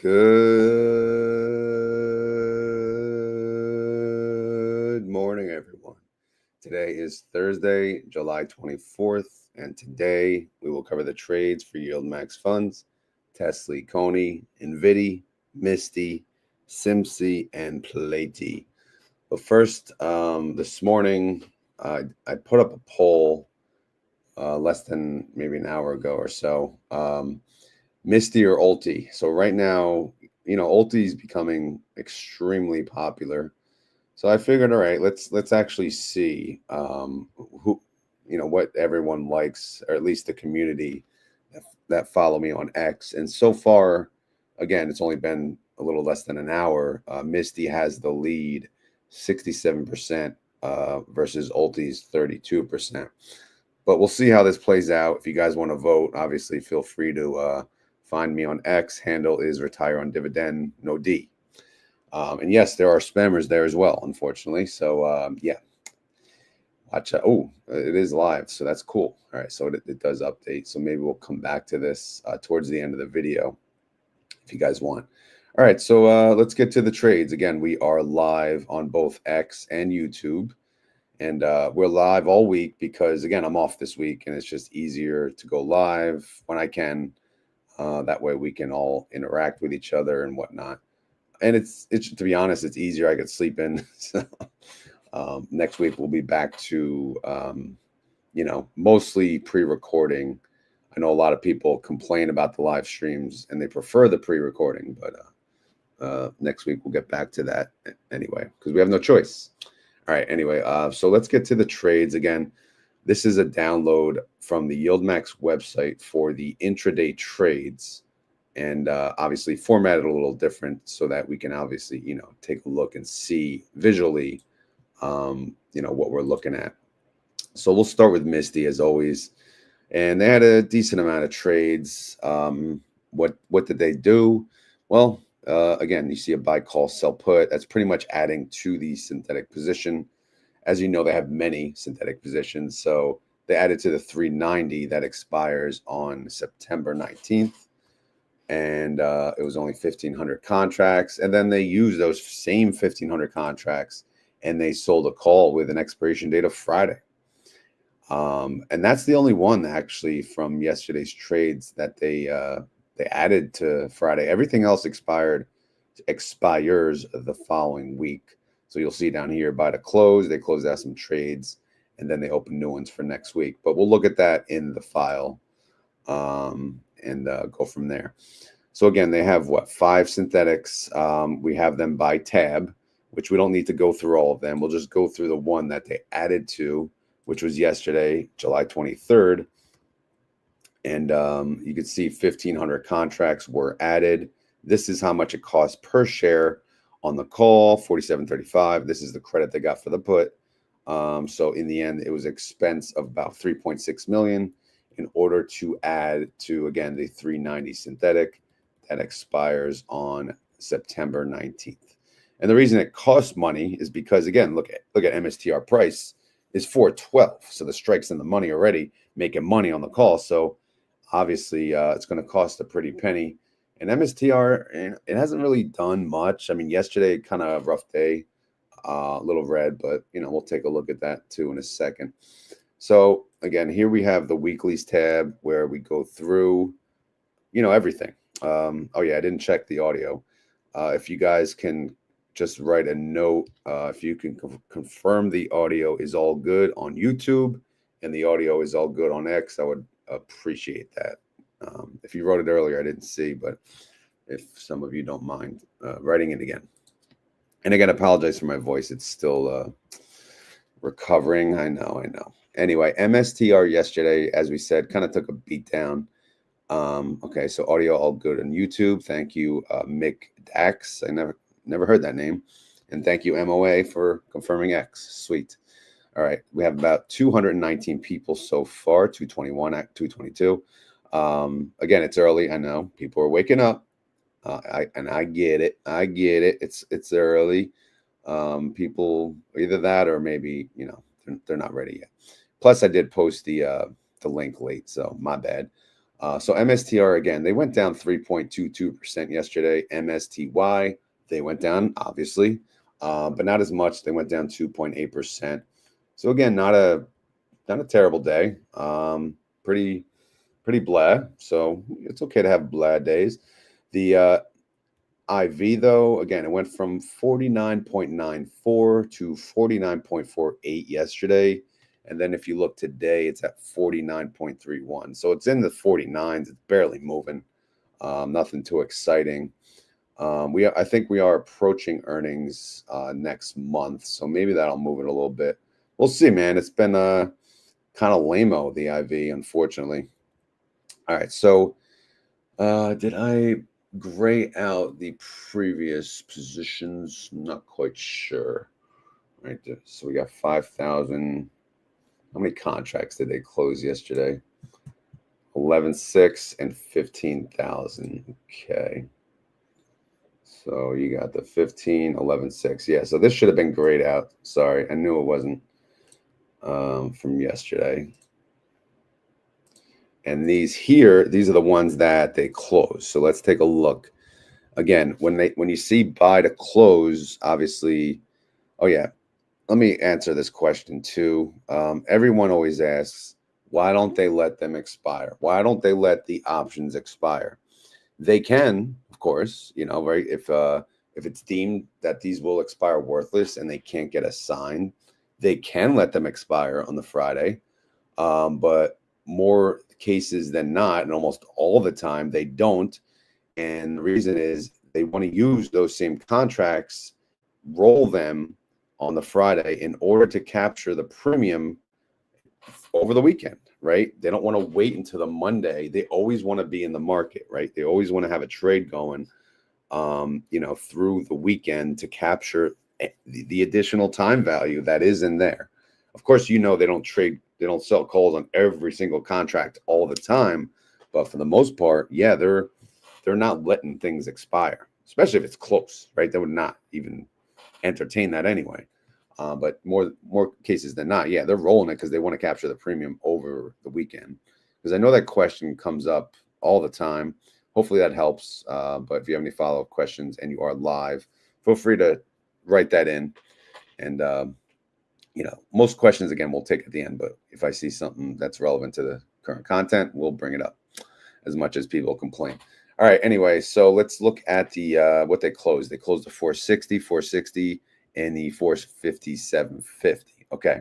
Good morning, everyone. Today is Thursday, July 24th, and today we will cover the trades for YieldMax funds, TSLY, Coney, Nvidia, Misti, SMCY, and PLTY. But first, this morning, I put up a poll less than maybe an hour ago or so. Misti or ULTI. So right now, ULTI is becoming extremely popular. So I figured, all right, let's actually see who, what everyone likes, or at least the community that follow me on X. And so far, again, it's only been a little less than an hour. Misti has the lead, 67% versus ULTI's 32%. But we'll see how this plays out. If you guys want to vote, obviously feel free to find me on X. Handle is retire on dividend, no D. And yes, there are spammers there as well, unfortunately. So yeah, watch out. Oh, it is live, so that's cool. All right, so it does update. So maybe we'll come back to this towards the end of the video if you guys want. All right, so let's get to the trades. Again, we are live on both X and YouTube. And we're live all week because, again, I'm off this week, and it's just easier to go live when I can. That way we can all interact with each other and whatnot. And it's to be honest, it's easier. I could sleep in. So, next week we'll be back to, mostly pre-recording. I know a lot of people complain about the live streams and they prefer the pre-recording, but next week we'll get back to that anyway because we have no choice. All right. Anyway, so let's get to the trades again. This is a download from the YieldMax website for the intraday trades, and obviously formatted a little different so that we can obviously, take a look and see visually, what we're looking at. So we'll start with Misti as always, and they had a decent amount of trades. What did they do? Well, again, you see a buy, call, sell, put. That's pretty much adding to the synthetic position. As you know, they have many synthetic positions. So they added to the 390 that expires on September 19th. And it was only 1,500 contracts. And then they used those same 1,500 contracts and they sold a call with an expiration date of Friday. And that's the only one actually from yesterday's trades that they added to Friday. Everything else expires the following week. So you'll see down here by the close, they closed out some trades and then they open new ones for next week. But we'll look at that in the file and go from there. So again, they have 5 synthetics. We have them by tab, which we don't need to go through all of them. We'll just go through the one that they added to, which was yesterday, July 23rd. And you can see 1,500 contracts were added. This is how much it costs per share on the call, $47.35. This is the credit they got for the put. So in the end, it was expense of about $3.6 million in order to add to, again, the 390 synthetic that expires on September 19th. And the reason it costs money is because, again, look at MSTR price is 412. So the strike's in the money already, making money on the call. So obviously it's going to cost a pretty penny. And MSTR, it hasn't really done much. I mean, yesterday, kind of a rough day, a little red, but, we'll take a look at that too in a second. So again, here we have the weeklies tab where we go through, everything. Oh yeah, I didn't check the audio. If you guys can just write a note, if you can confirm the audio is all good on YouTube and the audio is all good on X, I would appreciate that. If you wrote it earlier, I didn't see, but if some of you don't mind writing it again. And again, I apologize for my voice. It's still recovering. I know. Anyway, MSTR yesterday, as we said, kind of took a beat down. Okay, so audio all good on YouTube. Thank you, Mick Dax. I never heard that name. And thank you, MOA, for confirming X. Sweet. All right, we have about 219 people so far, 221 at 222. Again, it's early. I know people are waking up. I get it. It's early. People either that or maybe they're not ready yet. Plus, I did post the link late, so my bad. So MSTR, again, they went down 3.22% yesterday. MSTY, they went down, obviously, but not as much. They went down 2.8%. So again, not a terrible day. Pretty blah. So it's okay to have blah days. The IV, though, again, it went from 49.94 to 49.48 yesterday. And then if you look today, it's at 49.31. So it's in the 49s. It's barely moving. Nothing too exciting. I think we are approaching earnings next month. So maybe that'll move it a little bit. We'll see, man. It's been kind of lame-o, the IV, unfortunately. All right. So did I gray out the previous positions? Not quite sure. Right there. So we got 5,000. How many contracts did they close yesterday? 11.6 and 15,000. Okay. So you got the 15, 11.6. Yeah, so this should have been grayed out. Sorry, I knew it wasn't from yesterday. And these are the ones that they close. So let's take a look. Again, when you see buy to close, obviously, oh yeah, let me answer this question too. Everyone always asks, why don't they let them expire? Why don't they let the options expire? They can, of course, right? If it's deemed that these will expire worthless and they can't get assigned, they can let them expire on the Friday. But more cases than not, and almost all the time, they don't. And the reason is they want to use those same contracts, roll them on the Friday in order to capture the premium over the weekend, right? They don't want to wait until the Monday. They always want to be in the market, right? They always want to have a trade going, through the weekend to capture the additional time value that is in there. Of course, they don't sell calls on every single contract all the time, but for the most part, yeah, they're not letting things expire, especially if it's close, right? They would not even entertain that anyway. But more cases than not, yeah, they're rolling it because they want to capture the premium over the weekend. Because I know that question comes up all the time. Hopefully that helps. But if you have any follow-up questions and you are live, feel free to write that in. And most questions, again, we'll take at the end. But if I see something that's relevant to the current content, we'll bring it up as much as people complain. All right. Anyway, so let's look at the what they closed. They closed the 460, and the 457.50. Okay.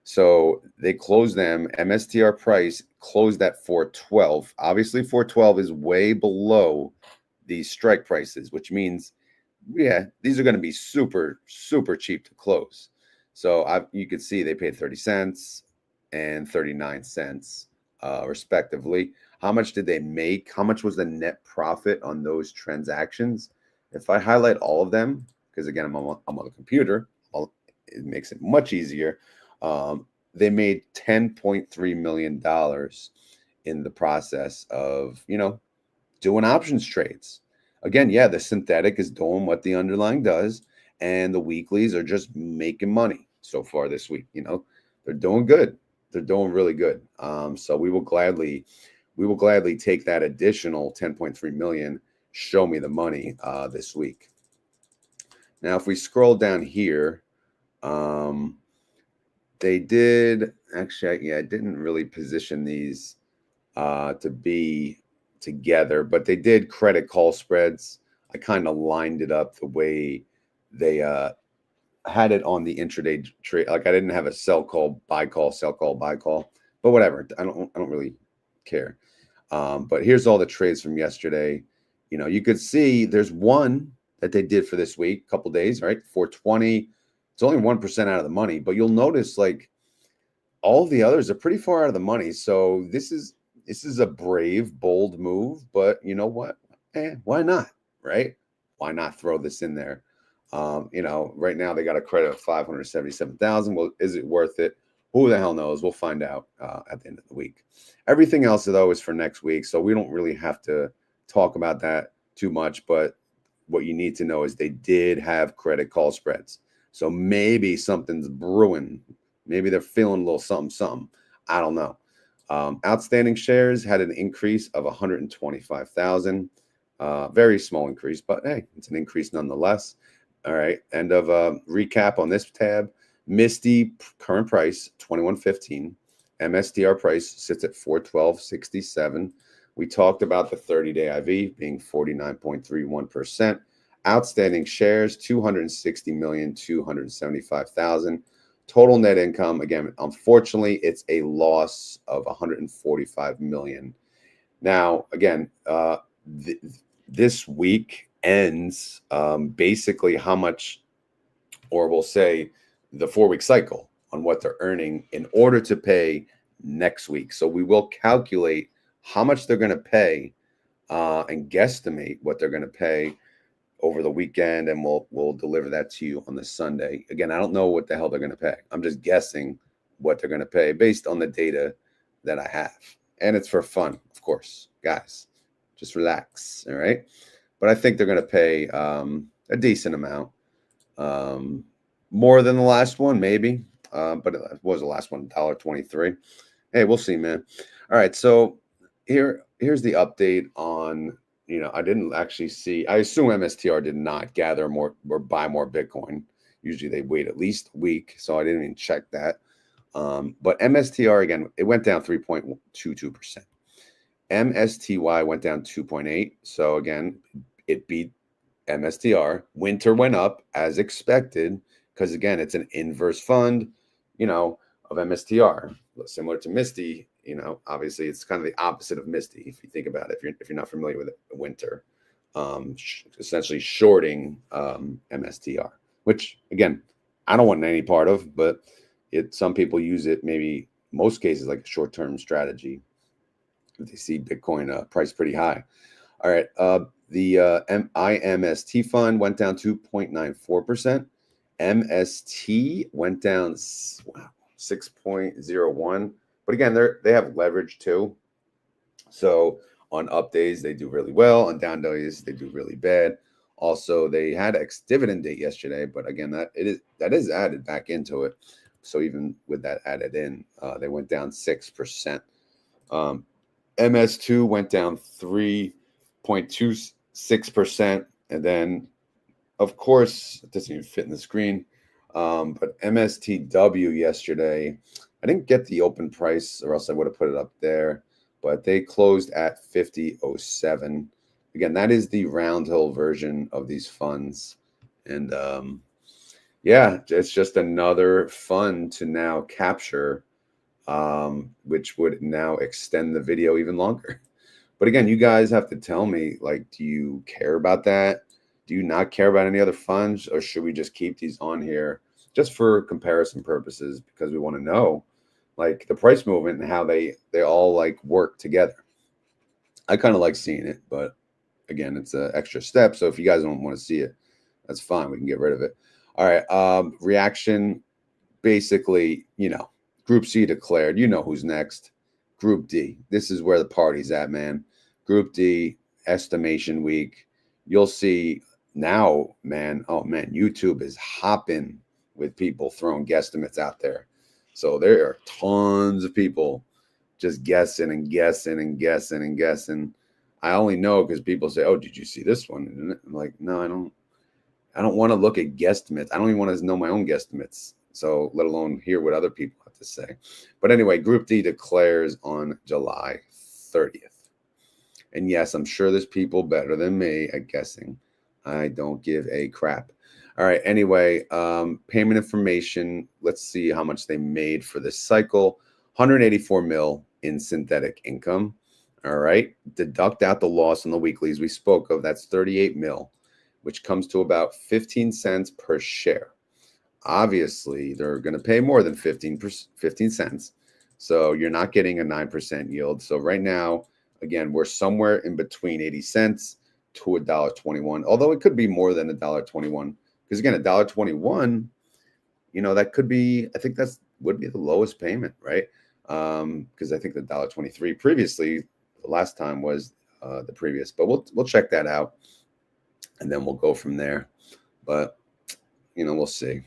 So they closed them. MSTR price closed at 412. Obviously, 412 is way below the strike prices, which means, yeah, these are going to be super, super cheap to close. So you could see they paid 30 cents and 39 cents, respectively. How much did they make? How much was the net profit on those transactions? If I highlight all of them, because again, I'm on the computer, it makes it much easier. They made $10.3 million in the process of, doing options trades. Again, yeah, the synthetic is doing what the underlying does, and the weeklies are just making money so far this week. They're doing good. They're doing really good. So we will gladly take that additional 10.3 million. Show me the money this week. Now, if we scroll down here, they did actually, I didn't really position these to be together, but they did credit call spreads. I kind of lined it up the way they had it on the intraday trade. Like I didn't have a sell call, buy call, sell call, buy call, but whatever. I don't really care. But here's all the trades from yesterday. You could see there's one that they did for this week, a couple days, right? 420. It's only 1% out of the money, but you'll notice like all the others are pretty far out of the money. So this is a brave, bold move, but you know what? Why not? Right? Why not throw this in there? Right now they got a credit of 577,000. Well, is it worth it? Who the hell knows? We'll find out at the end of the week. Everything else, though, is for next week, so we don't really have to talk about that too much. But what you need to know is they did have credit call spreads. So maybe something's brewing. Maybe they're feeling a little something. I don't know. Outstanding shares had an increase of 125,000. Very small increase, but hey, it's an increase nonetheless. All right. End of recap on this tab. Misti current price 21.15. MSTR price sits at 412.67. We talked about the 30-day IV being 49.31%. Outstanding shares 260,275,000. Total net income, again, unfortunately, it's a loss of 145 million. Now, again, this week ends basically how much, or we'll say the 4-week cycle on what they're earning in order to pay next week. So we will calculate how much they're going to pay and guesstimate what they're going to pay over the weekend, and we'll deliver that to you on the Sunday. Again, I don't know what the hell they're going to pay. I'm just guessing what they're going to pay based on the data that I have. And it's for fun, of course, guys. Just relax, all right? But I think they're going to pay a decent amount. More than the last one, maybe. But it was the last one, $1.23. Hey, we'll see, man. All right, so here's the update on, I didn't actually see. I assume MSTR did not gather more or buy more Bitcoin. Usually they wait at least a week, so I didn't even check that. But MSTR, again, it went down 3.22%. MSTY went down 2.8%. So again, it beat MSTR. Winter went up as expected because, again, it's an inverse fund, of MSTR, similar to Misti. Obviously it's kind of the opposite of Misti if you think about it. If you're not familiar with it, winter, essentially shorting MSTR, which again I don't want any part of, but some people use it, maybe most cases, like a short-term strategy if they see Bitcoin price pretty high. All right, the IMST fund went down 2.94%. MST went down 6.01%. But again, they have leverage too. So on up days, they do really well. On down days, they do really bad. Also, they had ex-dividend date yesterday, but again, that is added back into it. So even with that added in, they went down 6%. MS2 went down 3.26%. And then, of course, it doesn't even fit in the screen. But MSTW yesterday, I didn't get the open price, or else I would have put it up there, but they closed at 50.07. Again, that is the round hill version of these funds. And yeah, it's just another fund to now capture, which would now extend the video even longer. But again, you guys have to tell me, like, do you care about that? Do you not care about any other funds, or should we just keep these on here just for comparison purposes, because we want to know like the price movement and how they all like work together? I kind of like seeing it, but again, it's an extra step. So if you guys don't want to see it, that's fine. We can get rid of it. All right. Reaction, basically, Group C declared. Who's next. Group D. This is where the party's at, man. Group D, estimation week. You'll see now, man. Oh, man. YouTube is hopping with people throwing guesstimates out there. So there are tons of people just guessing and guessing and guessing and guessing. I only know because people say, "Oh, did you see this one?" And I'm like, no, I don't want to look at guesstimates. I don't even want to know my own guesstimates. So let alone hear what other people have to say. But anyway, Group D declares on July 30th. And yes, I'm sure there's people better than me at guessing. I don't give a crap. All right. Anyway, payment information. Let's see how much they made for this cycle. 184 mil in synthetic income. All right. Deduct out the loss on the weeklies we spoke of. That's 38 mil, which comes to about 15 cents per share. Obviously, they're going to pay more than 15 cents. So you're not getting a 9% yield. So right now, again, we're somewhere in between 80 cents to $1.21, although it could be more than $1.21. Because again, $1.21, that could be, I think would be the lowest payment, right? Because I think the $1.23 previously, the last time was the previous, but we'll check that out, and then we'll go from there. But we'll see.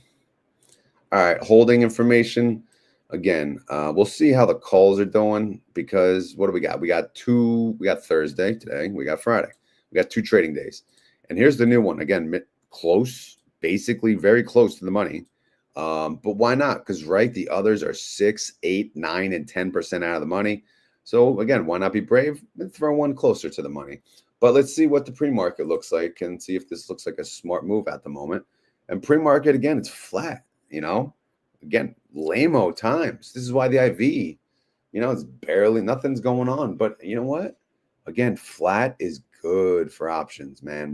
All right, holding information. again, we'll see how the calls are doing, because what do we got? We got Thursday today. We got Friday. We got 2 trading days. And here's the new one. Again, close, basically very close to the money. But why not? Because, right, the others are 6, 8, 9, and 10% out of the money. So, again, why not be brave and throw one closer to the money? But let's see what the pre-market looks like and see if this looks like a smart move at the moment. And pre-market, again, it's flat, Again, lame-o times. This is why the IV, it's barely, nothing's going on. But you know what? Again, flat is good for options, man.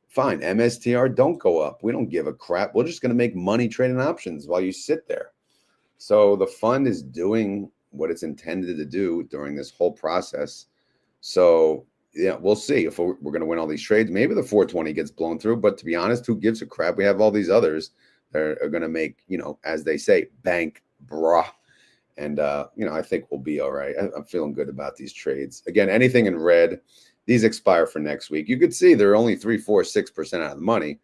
Fine, MSTR, don't go up. We don't give a crap. We're just going to make money trading options while you sit there. So the fund is doing what it's intended to do during this whole process. So, yeah, we'll see if we're going to win all these trades. Maybe the 420 gets blown through, but to be honest, who gives a crap? We have all these others that are going to make, as they say, bank, brah. And, I think we'll be all right. I'm feeling good about these trades. Again, anything in red, these expire for next week. You could see they're only 3, 4, 6% out of the money.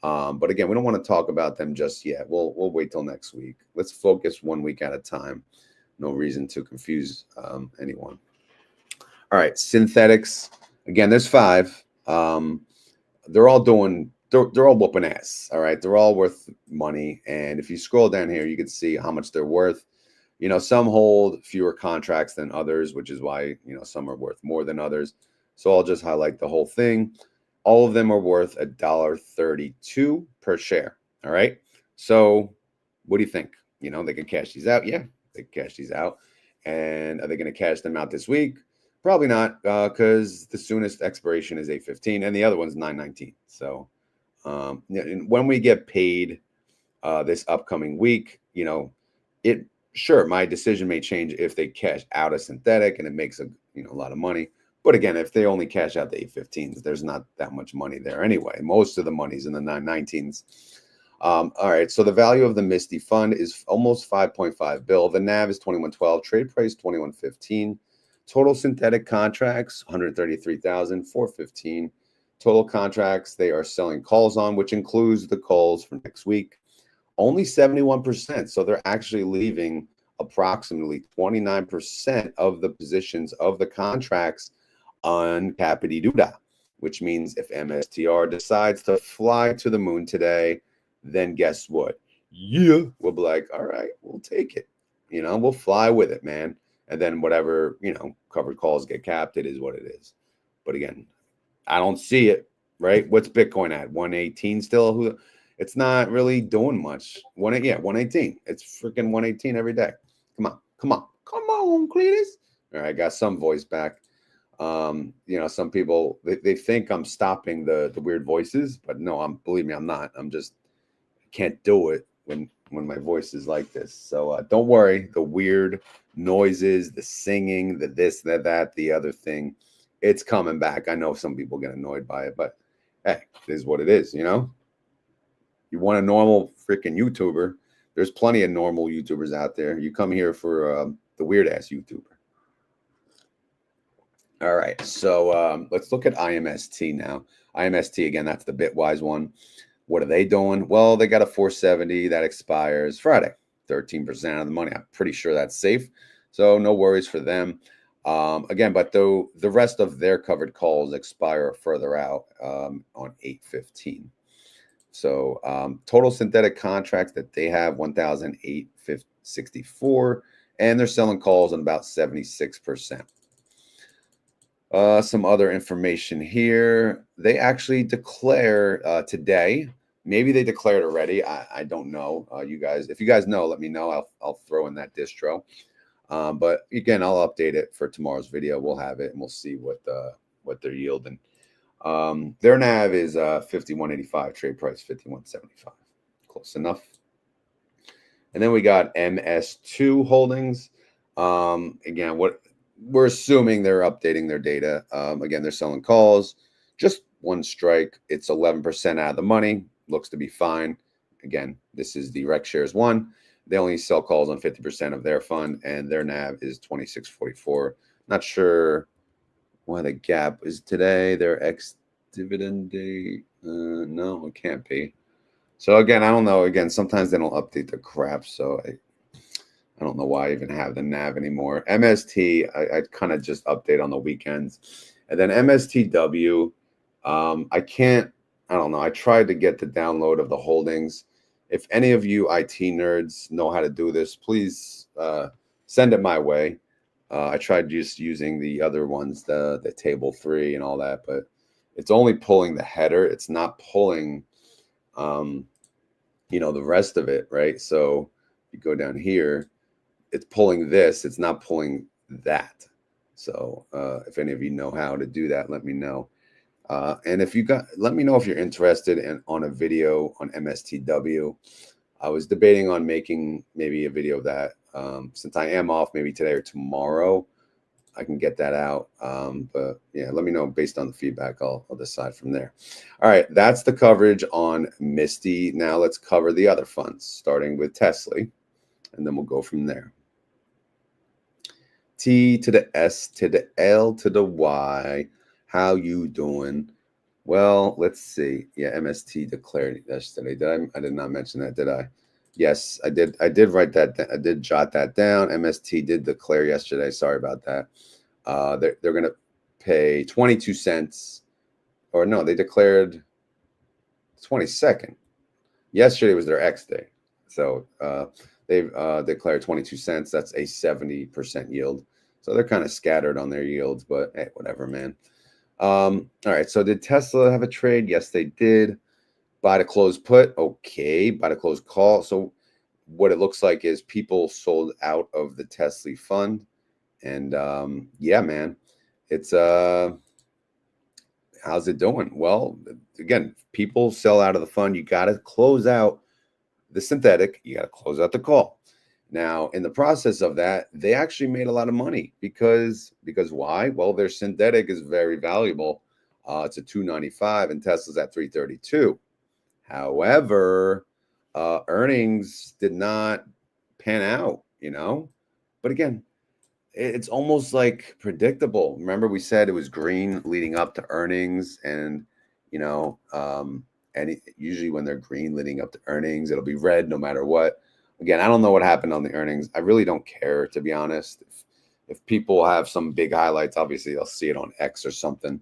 But again, we don't want to talk about them just yet. We'll wait till next week. Let's focus 1 week at a time. No reason to confuse anyone. All right, synthetics. Again, there's 5. They're all whooping ass. All right, they're all worth money. And if you scroll down here, you can see how much they're worth. Some hold fewer contracts than others, which is why, some are worth more than others. So I'll just highlight the whole thing. All of them are worth $1.32 per share. All right. So what do you think? They can cash these out. Yeah, they can cash these out. And are they going to cash them out this week? Probably not, because the soonest expiration is 8/15 and the other one's 9/19. So when we get paid this upcoming week, sure, my decision may change if they cash out a synthetic and it makes a lot of money. But again, if they only cash out the 8/15s, there's not that much money there anyway. Most of the money's in the 9/19s. All right, so the value of the Misti fund is almost 5.5 bill. The NAV is 2112, trade price 2115. Total synthetic contracts 133,415. Total contracts they are selling calls on, which includes the calls for next week. Only 71%. So they're actually leaving approximately 29% of the positions of the contracts uncapitated, which means if MSTR decides to fly to the moon today, then guess what? Yeah, we'll be like, all right, we'll take it. We'll fly with it, man. And then whatever, covered calls get capped, it is what it is. But again, I don't see it, right? What's Bitcoin at? 118 still? It's not really doing much. 118. It's freaking 118 every day. Come on, Cletus. All right, I got some voice back. Some people they think I'm stopping the weird voices, but no, believe me, I'm not. I can't do it when my voice is like this. So don't worry. The weird noises, the singing, the this, that, the other thing, it's coming back. I know some people get annoyed by it, but hey, it is what it is. You want a normal freaking YouTuber? There's plenty of normal YouTubers out there. You come here for the weird ass YouTuber. All right, so let's look at IMST now. IMST, again, that's the Bitwise one. What are they doing? Well, they got a 470 that expires Friday, 13% of the money. I'm pretty sure that's safe, so no worries for them. Again, but the rest of their covered calls expire further out on 8/15. So total synthetic contracts that they have 1,864, and they're selling calls on about 76%. Some other information here. They actually declare today. Maybe they declared already. I don't know. You guys, if you guys know, let me know. I'll throw in that distro. But again, I'll update it for tomorrow's video. We'll have it and we'll see what they're yielding. Their NAV is 51.85, trade price 51.75. Close enough. And then we got MS2 Holdings. Again, what we're assuming they're updating their data. Again, they're selling calls, just one strike. It's 11% out of the money. Looks to be fine. Again, this is the Rec Shares 1. They only sell calls on 50% of their fund, and their NAV is 26.44. Not sure why the gap is today. Their ex-dividend date. No, it can't be. So again, I don't know. Again, sometimes they don't update the crap. So I don't know why I even have the nav anymore. MST, I kind of just update on the weekends. And then MSTW, I don't know. I tried to get the download of the holdings. If any of you IT nerds know how to do this, please send it my way. I tried just using the other ones, the table 3 and all that, but it's only pulling the header. It's not pulling, the rest of it, right? So you go down here, it's pulling this. It's not pulling that. So if any of you know how to do that, let me know. And if let me know if you're interested on a video on MSTW. I was debating on making maybe a video of that. Since I am off, maybe today or tomorrow, I can get that out. But yeah, let me know based on the feedback. I'll decide from there. All right, that's the coverage on Misti. Now let's cover the other funds, starting with TSLY, and then we'll go from there. T to the S to the L to the Y. How you doing? Well, let's see. Yeah, MST declared yesterday. I did not mention that, did I? Yes, I did. I did write that. I did jot that down. MST did declare yesterday. Sorry about that. They're going to pay 22 cents, or no, they declared 22nd. Yesterday was their X day, so they've declared 22 cents. That's a 70% yield. So they're kind of scattered on their yields, but hey, whatever, man. All right. So did Tesla have a trade? Yes, they did. Buy to close put. Okay. Buy to close call. So what it looks like is people sold out of the TSLY fund. And yeah, man, it's how's it doing? Well, again, people sell out of the fund. You got to close out the synthetic. You got to close out the call. Now, in the process of that, they actually made a lot of money because why? Well, their synthetic is very valuable. It's a 295 and Tesla's at 332. However, earnings did not pan out, But again, it's almost like predictable. Remember, we said it was green leading up to earnings, and usually when they're green leading up to earnings, it'll be red no matter what. Again, I don't know what happened on the earnings. I really don't care, to be honest. If people have some big highlights, obviously they'll see it on X or something.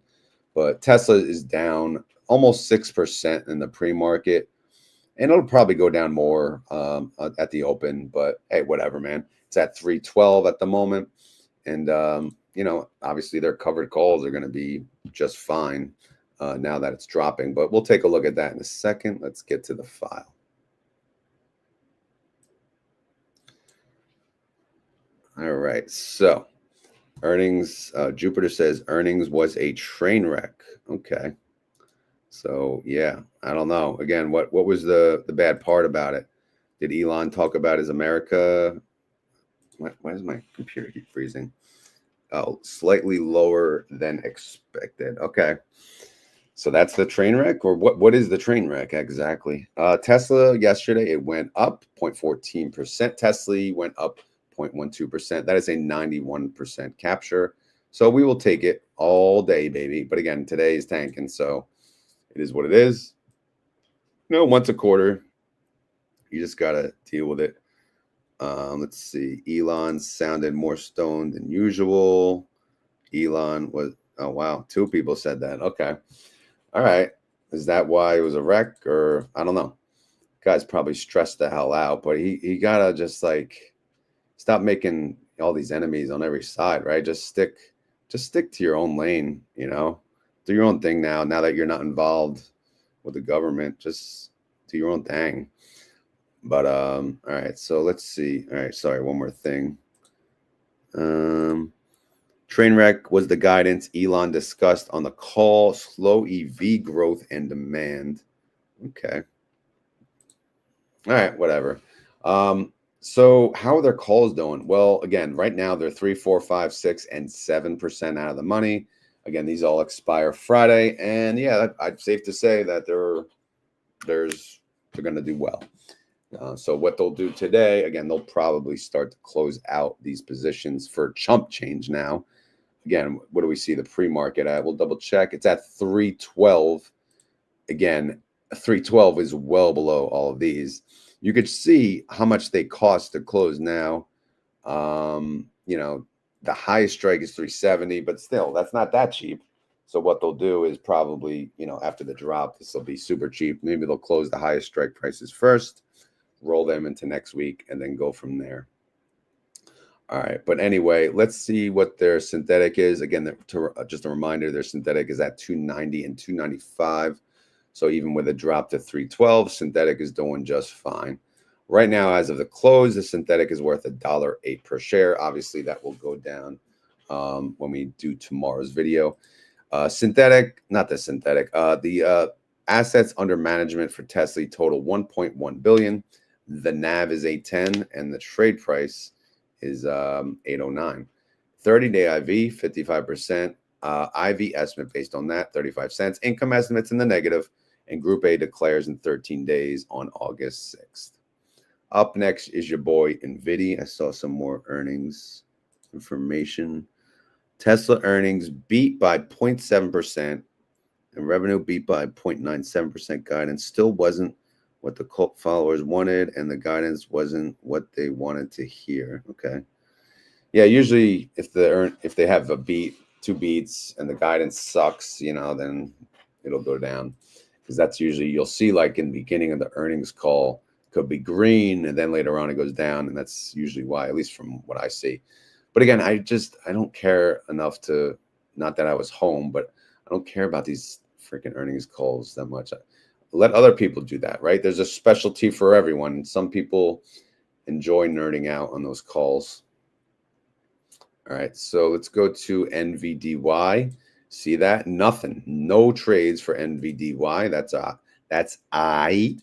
But Tesla is down almost 6% in the pre-market, and it'll probably go down more at the open. But hey, whatever, man. It's at 312 at the moment, and obviously their covered calls are going to be just fine now that it's dropping. But we'll take a look at that in a second. Let's get to the file. All right, so earnings, Jupiter says earnings was a train wreck. Okay. So yeah, I don't know. Again, what was the bad part about it? Did Elon talk about his America? Why is my computer keep freezing? Oh, slightly lower than expected. Okay. So that's the train wreck, or what is the train wreck exactly? Tesla yesterday, it went up 0.14%. TSLY went up 0.12%. That is a 91% capture. So we will take it all day, baby. But again, today is tanking, so it is what it is. Once a quarter, you just got to deal with it. Let's see. Elon sounded more stoned than usual. Elon was, oh, wow. 2 people said that. Okay. All right. Is that why it was a wreck, or I don't know? Guy's probably stressed the hell out, but he gotta just stop making all these enemies on every side, right? Just stick to your own lane, do your own thing now that you're not involved with the government. Just do your own thing. But all right, so let's see. All right, sorry, one more thing. Train wreck was the guidance Elon discussed on the call. Slow EV growth and demand. Okay. All right, whatever. So how are their calls doing? Well, again, right now they're 3, 4, 5, 6, and 7% out of the money. Again, these all expire Friday, and yeah, I'd safe to say that they're going to do well. So what they'll do today, again, they'll probably start to close out these positions for chump change now. Again, what do we see the pre-market at? We'll double check. It's at 312. Again, 312 is well below all of these. You could see how much they cost to close now. You know, the highest strike is 370, but still, that's not that cheap. So what they'll do is probably, you know, after the drop, this will be super cheap. Maybe they'll close the highest strike prices first, roll them into next week, and then go from there. All right. But anyway, let's see what their synthetic is. Again, just a reminder, their synthetic is at 290 and 295. So even with a drop to 312, synthetic is doing just fine. Right now, as of the close, the synthetic is worth $1.08 per share. Obviously, that will go down when we do tomorrow's video. The assets under management for TSLY total 1.1 billion. The NAV is 810, and the trade price is 809. 30-day IV 55%. IV estimate based on that 35 cents. Income estimates in the negative, and Group A declares in 13 days on August 6th. Up next is your boy Nvidia. I saw some more earnings information. Tesla earnings beat by 0.7%, and revenue beat by 0.97%. Guidance still wasn't what the cult followers wanted, and the guidance wasn't what they wanted to hear. Okay. Yeah, usually if they have a beat, 2 beats, and the guidance sucks, you know, then it'll go down. Because that's usually, you'll see like in the beginning of the earnings call, could be green, and then later on it goes down, and that's usually why, at least from what I see. But again, I don't care enough to, not that I was home, but I don't care about these freaking earnings calls that much. Let other people do that, right? There's a specialty for everyone. Some people enjoy nerding out on those calls. All right, so let's go to NVDY. See that? Nothing. No trades for NVDY. That's I.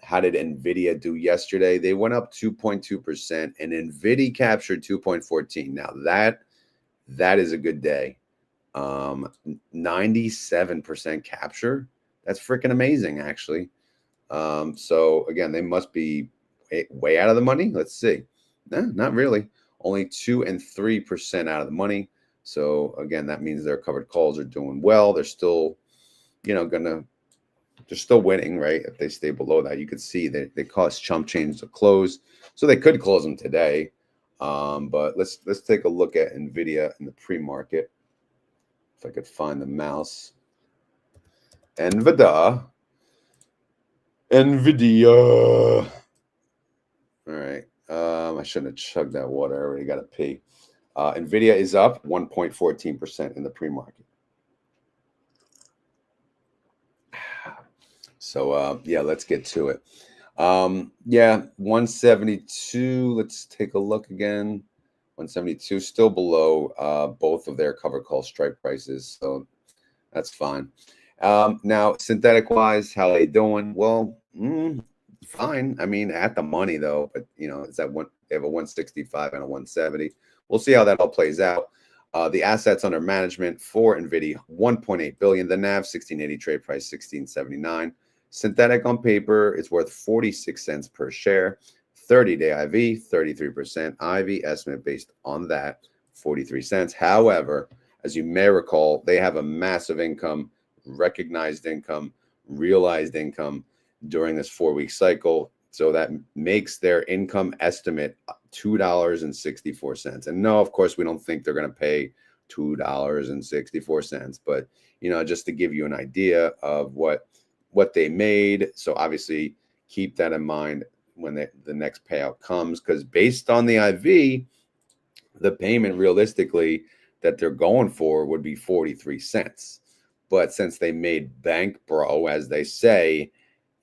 How did Nvidia do yesterday? They went up 2.2%, and Nvidia captured 2.14. Now that is a good day. 97% capture. That's freaking amazing, actually. So again, they must be way out of the money. Let's see. No, not really. Only 2 and 3% out of the money. So again, that means their covered calls are doing well. They're still, you know, they're still winning, right? If they stay below that, you could see that they cost chump change to close, so they could close them today. But let's take a look at Nvidia in the pre-market. If I could find the mouse. Nvidia. All right. I shouldn't have chugged that water. I already got to pee. Nvidia is up 1.14% in the pre-market. So yeah, let's get to it. Yeah, 172. Let's take a look again. 172, still below both of their cover call strike prices, so that's fine. Now, synthetic wise, how they doing? Well, fine. I mean, at the money though, but you know, it's at one. They have a 165 and a 170. We'll see how that all plays out. The assets under management for Nvidia, 1.8 billion. The NAV 1680, trade price 1679. Synthetic on paper is worth 46 cents per share. 30-day IV, 33%. IV estimate based on that, 43 cents. However, as you may recall, they have a massive income, recognized income, realized income during this 4-week cycle. So that makes their income estimate $2.64. And no, of course, we don't think they're going to pay $2.64. But, you know, just to give you an idea of what they made. So obviously keep that in mind when the next payout comes, because based on the IV, the payment realistically that they're going for would be 43 cents. But since they made bank, bro, as they say,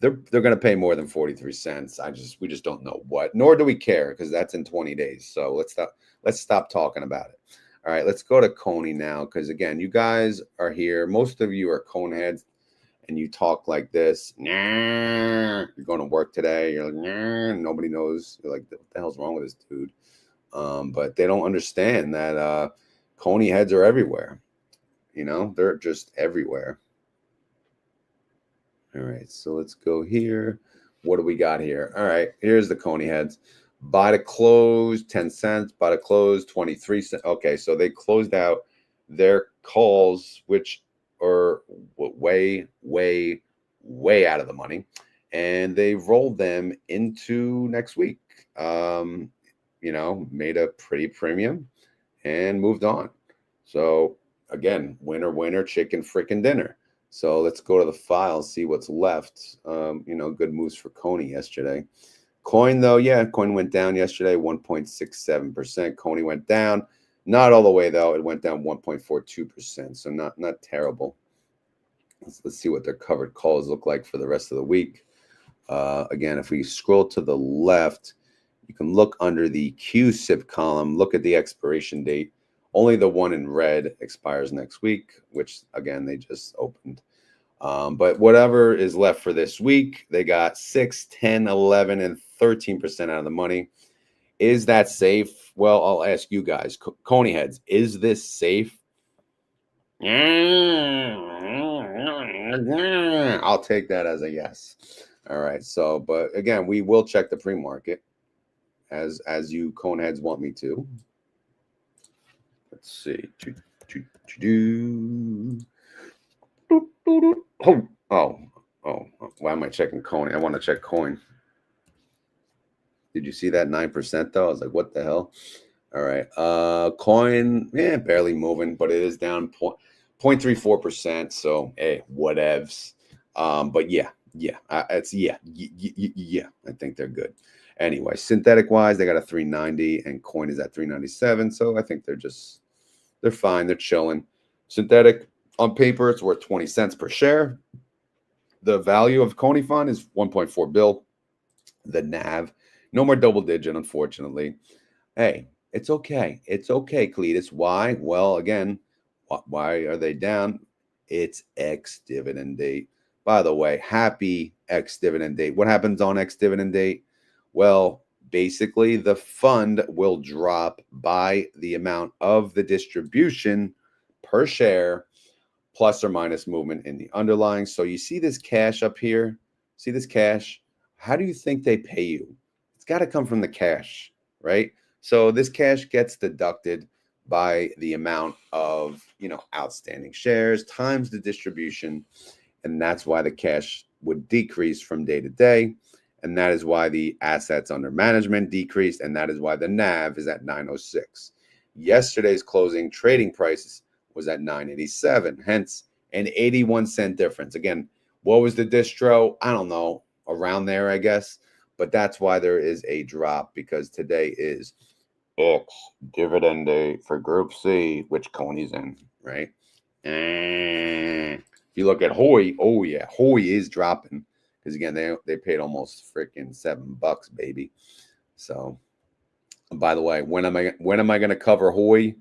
they're going to pay more than 43 cents. We just don't know what, nor do we care, because that's in 20 days. So let's stop talking about it. All right, let's go to Coney now, because again, you guys are here. Most of you are cone heads, and you talk like this. Nah, you're going to work today. You're like, nah, nobody knows. You're like, what the hell's wrong with this dude? But they don't understand that Coney heads are everywhere. You know, they're just everywhere. All right, so let's go here. What do we got here? All right, here's the Coney heads. Buy to close, 10 cents. Buy to close, 23 cents. Okay, so they closed out their calls, which are way, way, way out of the money. And they rolled them into next week. you know, made a pretty premium and moved on. So again, winner, winner, chicken freaking dinner. So let's go to the file, see what's left. You know, good moves for Coney yesterday. Coin though, yeah, coin went down yesterday, 1.67%. Coney went down, not all the way though. It went down 1.42%, so not terrible. Let's see what their covered calls look like for the rest of the week. Again, if we scroll to the left, you can look under the QSIP column, look at the expiration date. Only the one in red expires next week, which again, they just opened. But whatever is left for this week, they got 6, 10, 11, and 13% out of the money. Is that safe? Well, I'll ask you guys, Coney heads, is this safe? I'll take that as a yes. All right. So, but again, we will check the pre-market as you cone heads want me to. Let's see. Oh. Why am I checking Coney? I want to check coin. Did you see that 9% though? I was like, what the hell? All right. Coin, yeah, barely moving, but it is down 0.34%. So, hey, whatevs. But yeah, it's yeah. I think they're good. Anyway, synthetic wise, they got a 390 and coin is at 397. So I think they're fine. They're chilling. Synthetic on paper, it's worth 20 cents per share. The value of Coney fund is 1.4 bill. The NAV, no more double digit, unfortunately. Hey, it's okay. It's okay, Cletus. Why? Well, again, why are they down? It's ex-dividend date. By the way, happy ex-dividend date. What happens on ex-dividend date? Well, basically, the fund will drop by the amount of the distribution per share, plus or minus movement in the underlying. So you see this cash up here? See this cash? How do you think they pay you? It's got to come from the cash, right? So this cash gets deducted by the amount of, you know, outstanding shares times the distribution. And that's why the cash would decrease from day to day. And that is why the assets under management decreased. And that is why the NAV is at 906. Yesterday's closing trading price was at 987, hence an 81-cent difference. Again, what was the distro? I don't know, around there, I guess. But that's why there is a drop, because today is ex-dividend day for Group C, which Coney's in, right? If you look at Hoy, oh yeah, Hoy is dropping, because again, they paid almost freaking $7, baby. So, by the way, when am I going to cover Hoy?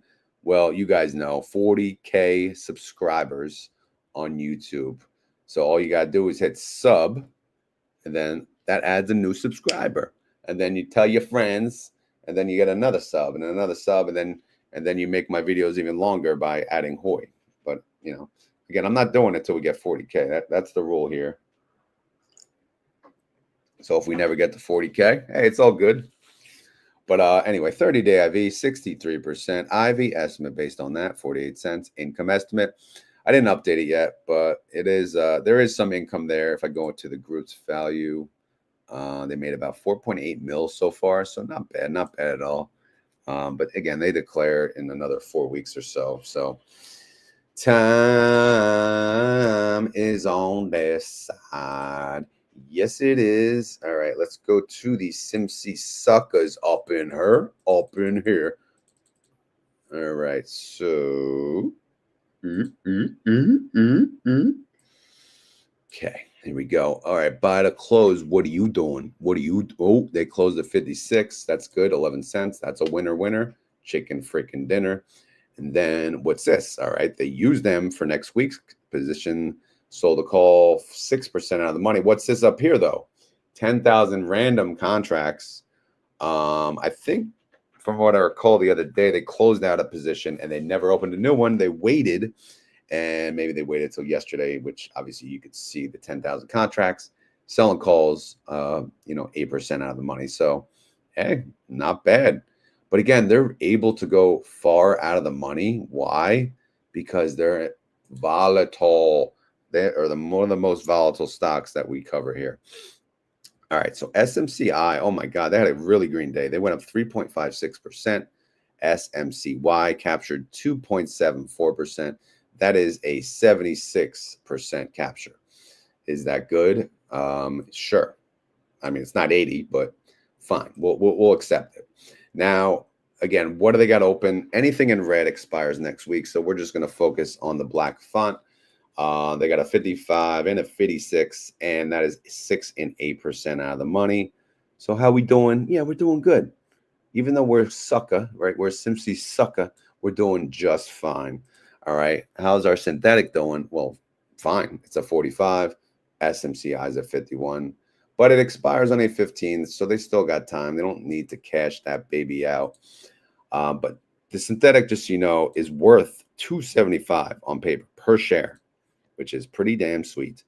Well, you guys know, 40K subscribers on YouTube. So all you got to do is hit sub, and then that adds a new subscriber. And then you tell your friends, and then you get another sub and another sub, and then you make my videos even longer by adding Hoy. But, you know, again, I'm not doing it till we get 40K. That's the rule here. So if we never get to 40K, hey, it's all good. But anyway, 30-day IV, 63%. IV estimate based on that, 48 cents. Income estimate, I didn't update it yet, but it is there is some income there. If I go into the group's value, they made about 4.8 mil so far, so not bad at all. But again, they declare in another 4 weeks or so. So time is on their side. Yes, it is. All right, let's go to the SMCY suckers up in here. All right, so okay, here we go. All right, by the close, what are you doing? Oh, they closed at 56. That's good, 11 cents. That's a winner. Chicken freaking dinner. And then what's this? All right, they use them for next week's position. Sold a call, 6% out of the money. What's this up here, though? 10,000 random contracts. I think from what I recall the other day, they closed out a position and they never opened a new one. They waited, and maybe they waited till yesterday, which obviously you could see the 10,000 contracts. Selling calls, 8% out of the money. So, hey, not bad. But again, they're able to go far out of the money. Why? Because they're volatile. They are one of the most volatile stocks that we cover here. All right, so SMCI, oh my God, they had a really green day. They went up 3.56%. SMCY captured 2.74%. That is a 76% capture. Is that good? Sure. I mean, it's not 80, but fine. We'll accept it. Now, again, what do they got open? Anything in red expires next week, so we're just going to focus on the black font. They got a 55 and a 56, and that is 6 and 8% out of the money. So how we doing? Yeah, we're doing good. Even though we're sucker, right? We're SMCY sucker. We're doing just fine. All right. How's our synthetic doing? Well, fine. It's a 45. SMCI is a 51, but it expires on a 15, so they still got time. They don't need to cash that baby out. But the synthetic, just so you know, is worth $2.75 on paper per share, which is pretty damn sweet.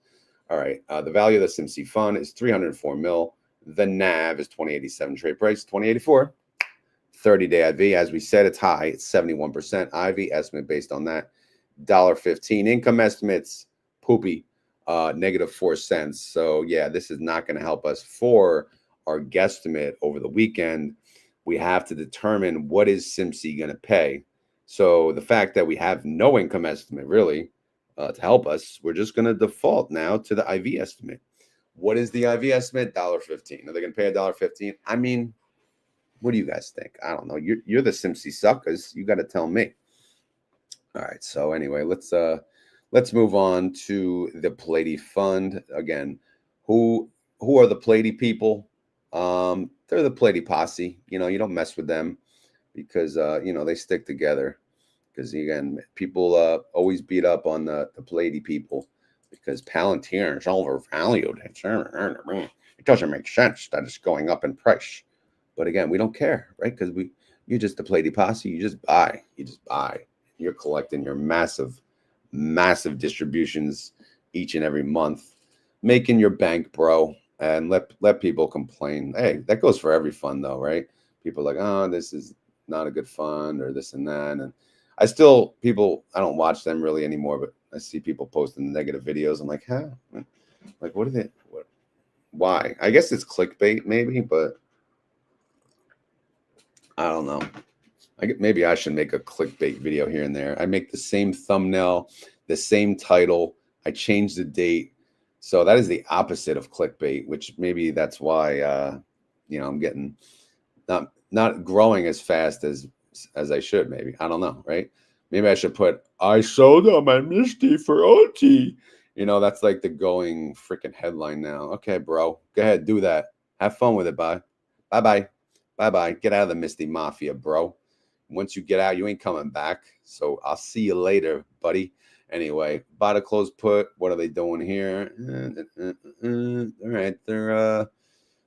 All right. The value of the SMCY fund is 304 mil. The NAV is 2087. Trade price 2084. 30-day IV, as we said, it's high. It's 71%. IV estimate based on that, $1.15. Income estimates, poopy, -4 cents. So yeah, this is not going to help us for our guesstimate over the weekend. We have to determine what is SMCY going to pay. So the fact that we have no income estimate really to help us, we're just going to default now to the IV estimate. What is the IV estimate? $1.15. Are they going to pay $1.15? I mean, what do you guys think? I don't know. You're the SMCY suckers. You got to tell me. All right. So anyway, let's move on to the PLTY fund. Again, who are the PLTY people? They're the PLTY posse. You know, you don't mess with them because you know, they stick together. Because again, people always beat up on the PLTY people because Palantir is overvalued. It doesn't make sense that it's going up in price. But again, we don't care, right? Because you're just a PLTY posse. You just buy. You're collecting your massive distributions each and every month, making your bank, bro. And let people complain. Hey, that goes for every fund, though, right? People are like, oh, this is not a good fund, or this and that. And I don't watch them really anymore, but I see people posting negative videos. I'm like, huh? Like, what are they? Why? I guess it's clickbait, maybe, but I don't know. Maybe I should make a clickbait video here and there. I make the same thumbnail, the same title. I change the date. So that is the opposite of clickbait, which maybe that's why you know, I'm getting not growing as fast as I should. Maybe, I don't know, right? Maybe I should put I sold on my Misti for OT. You know, that's like the going freaking headline now. Okay, bro, go ahead, do that. Have fun with it. Bye bye. Bye-bye. Get out of the Misti Mafia, bro. Once you get out, you ain't coming back. So I'll see you later, buddy. Anyway, buy the close put. What are they doing here? All right. They're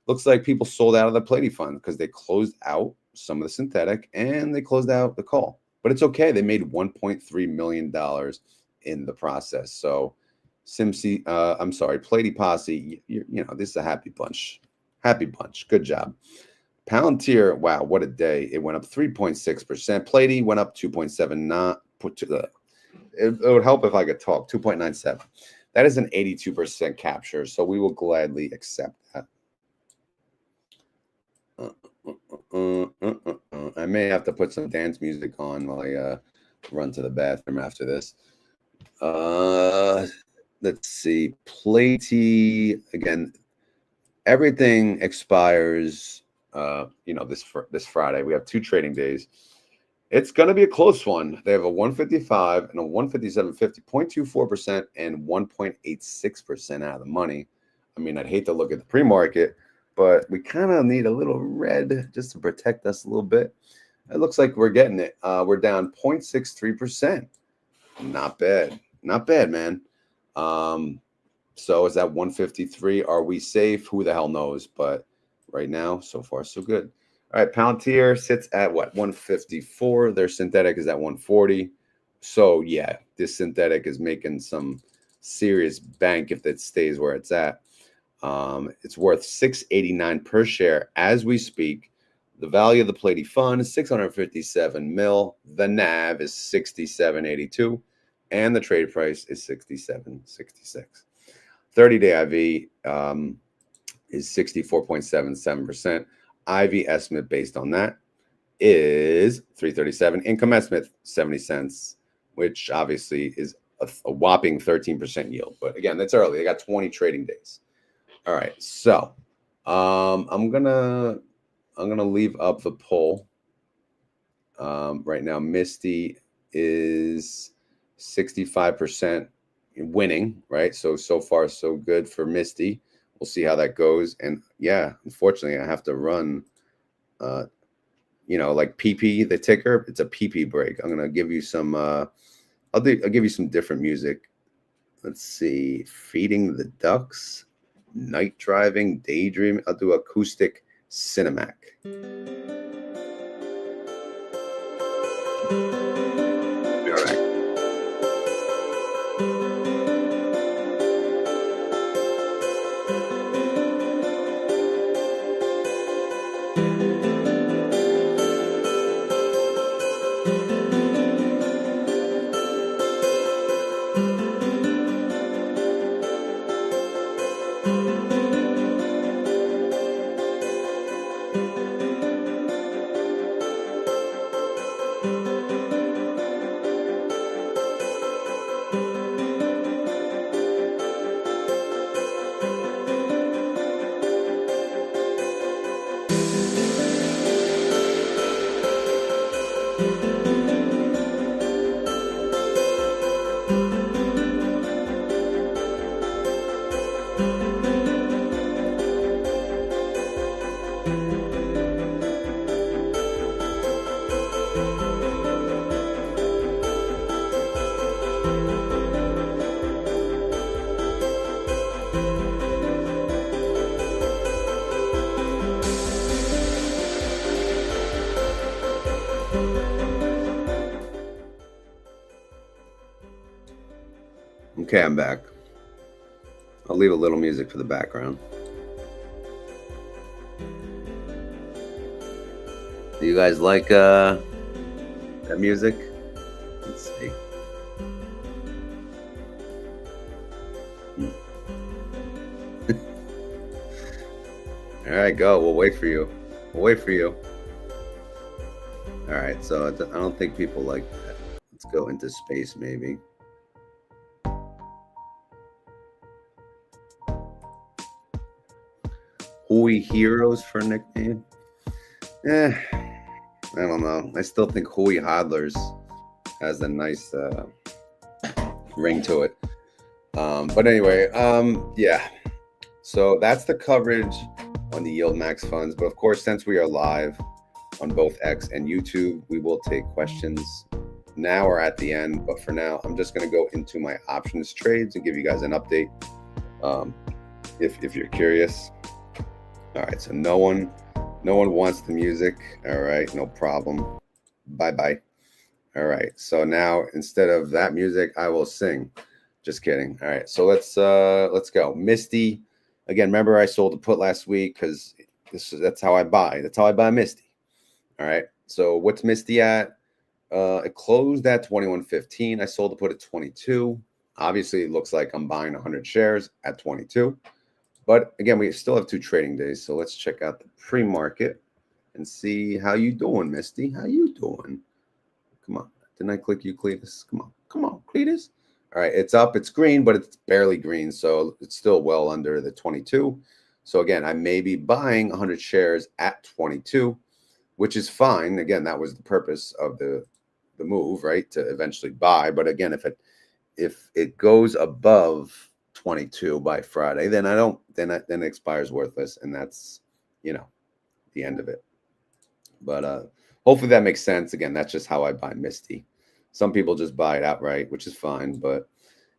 looks like people sold out of the PLTY fund because they closed out some of the synthetic and they closed out the call. But it's okay. They made $1.3 million in the process. So PLTY posse, you know, this is a happy bunch. Happy bunch. Good job. Palantir, wow, what a day. It went up 3.6%. PLTY went up 2.79. It would help if I could talk, 2.97. That is an 82% capture, so we will gladly accept that. I may have to put some dance music on while I run to the bathroom after this. Let's see. PLTY, again, everything expires you know, this Friday. We have 2 trading days. It's going to be a close one. They have a 155 and a 157.50, 0.24% and 1.86% out of the money. I mean, I'd hate to look at the pre-market, but we kind of need a little red just to protect us a little bit. It looks like we're getting it. We're down 0.63%. Not bad. Not bad, man. So is that 153? Are we safe? Who the hell knows? But right now, so far, so good. All right, Palantir sits at what, 154. Their synthetic is at 140. So yeah, this synthetic is making some serious bank if it stays where it's at. It's worth $6.89 per share as we speak. The value of the PLTY fund is 657 mil. The NAV is 67.82, and the trade price is 67.66. 30-day IV. is 64.77%. IV estimate based on that is 337. Income estimate 70 cents, which obviously is a whopping 13% yield. But again, that's early. They got 20 trading days. All right, so I'm gonna leave up the poll. Right now, Misti is 65% winning, right? So far, so good for Misti. We'll see how that goes. And yeah, unfortunately, I have to run, like PP, the ticker. It's a PP break. I'm gonna give you some. I'll give you some different music. Let's see, feeding the ducks, night driving, daydreaming. I'll do acoustic cinematic. All right. Okay, I'm back. I'll leave a little music for the background. Do you guys like that music? Let's see. All right, go. We'll wait for you. We'll wait for you. All right, so I don't think people like that. Let's go into space, maybe. Hui Heroes for a nickname? I don't know. I still think Hui Hodlers has a nice ring to it. But anyway, yeah. So that's the coverage on the YieldMax funds. But of course, since we are live on both X and YouTube, we will take questions now or at the end. But for now, I'm just going to go into my options trades and give you guys an update if you're curious. All right, so no one wants the music. All right, no problem. Bye. All right, so now instead of that music, I will sing. Just kidding. All right, so let's go. Misti, again. Remember, I sold a put last week because that's how I buy. That's how I buy Misti. All right. So what's Misti at? It closed at 21.15. I sold the put at 22. Obviously, it looks like I'm buying 100 shares at 22. But again, we still have 2 trading days, so let's check out the pre-market and see how you doing, Misti. How you doing? Come on. Didn't I click you, Cletus? Come on, Cletus. All right, it's up. It's green, but it's barely green, so it's still well under the 22. So again, I may be buying 100 shares at 22, which is fine. Again, that was the purpose of the move, right, to eventually buy. But again, if it goes above 22 by Friday, then then it expires worthless, and that's the end of it. But hopefully that makes sense. Again, that's just how I buy Misti. Some people just buy it outright, which is fine. But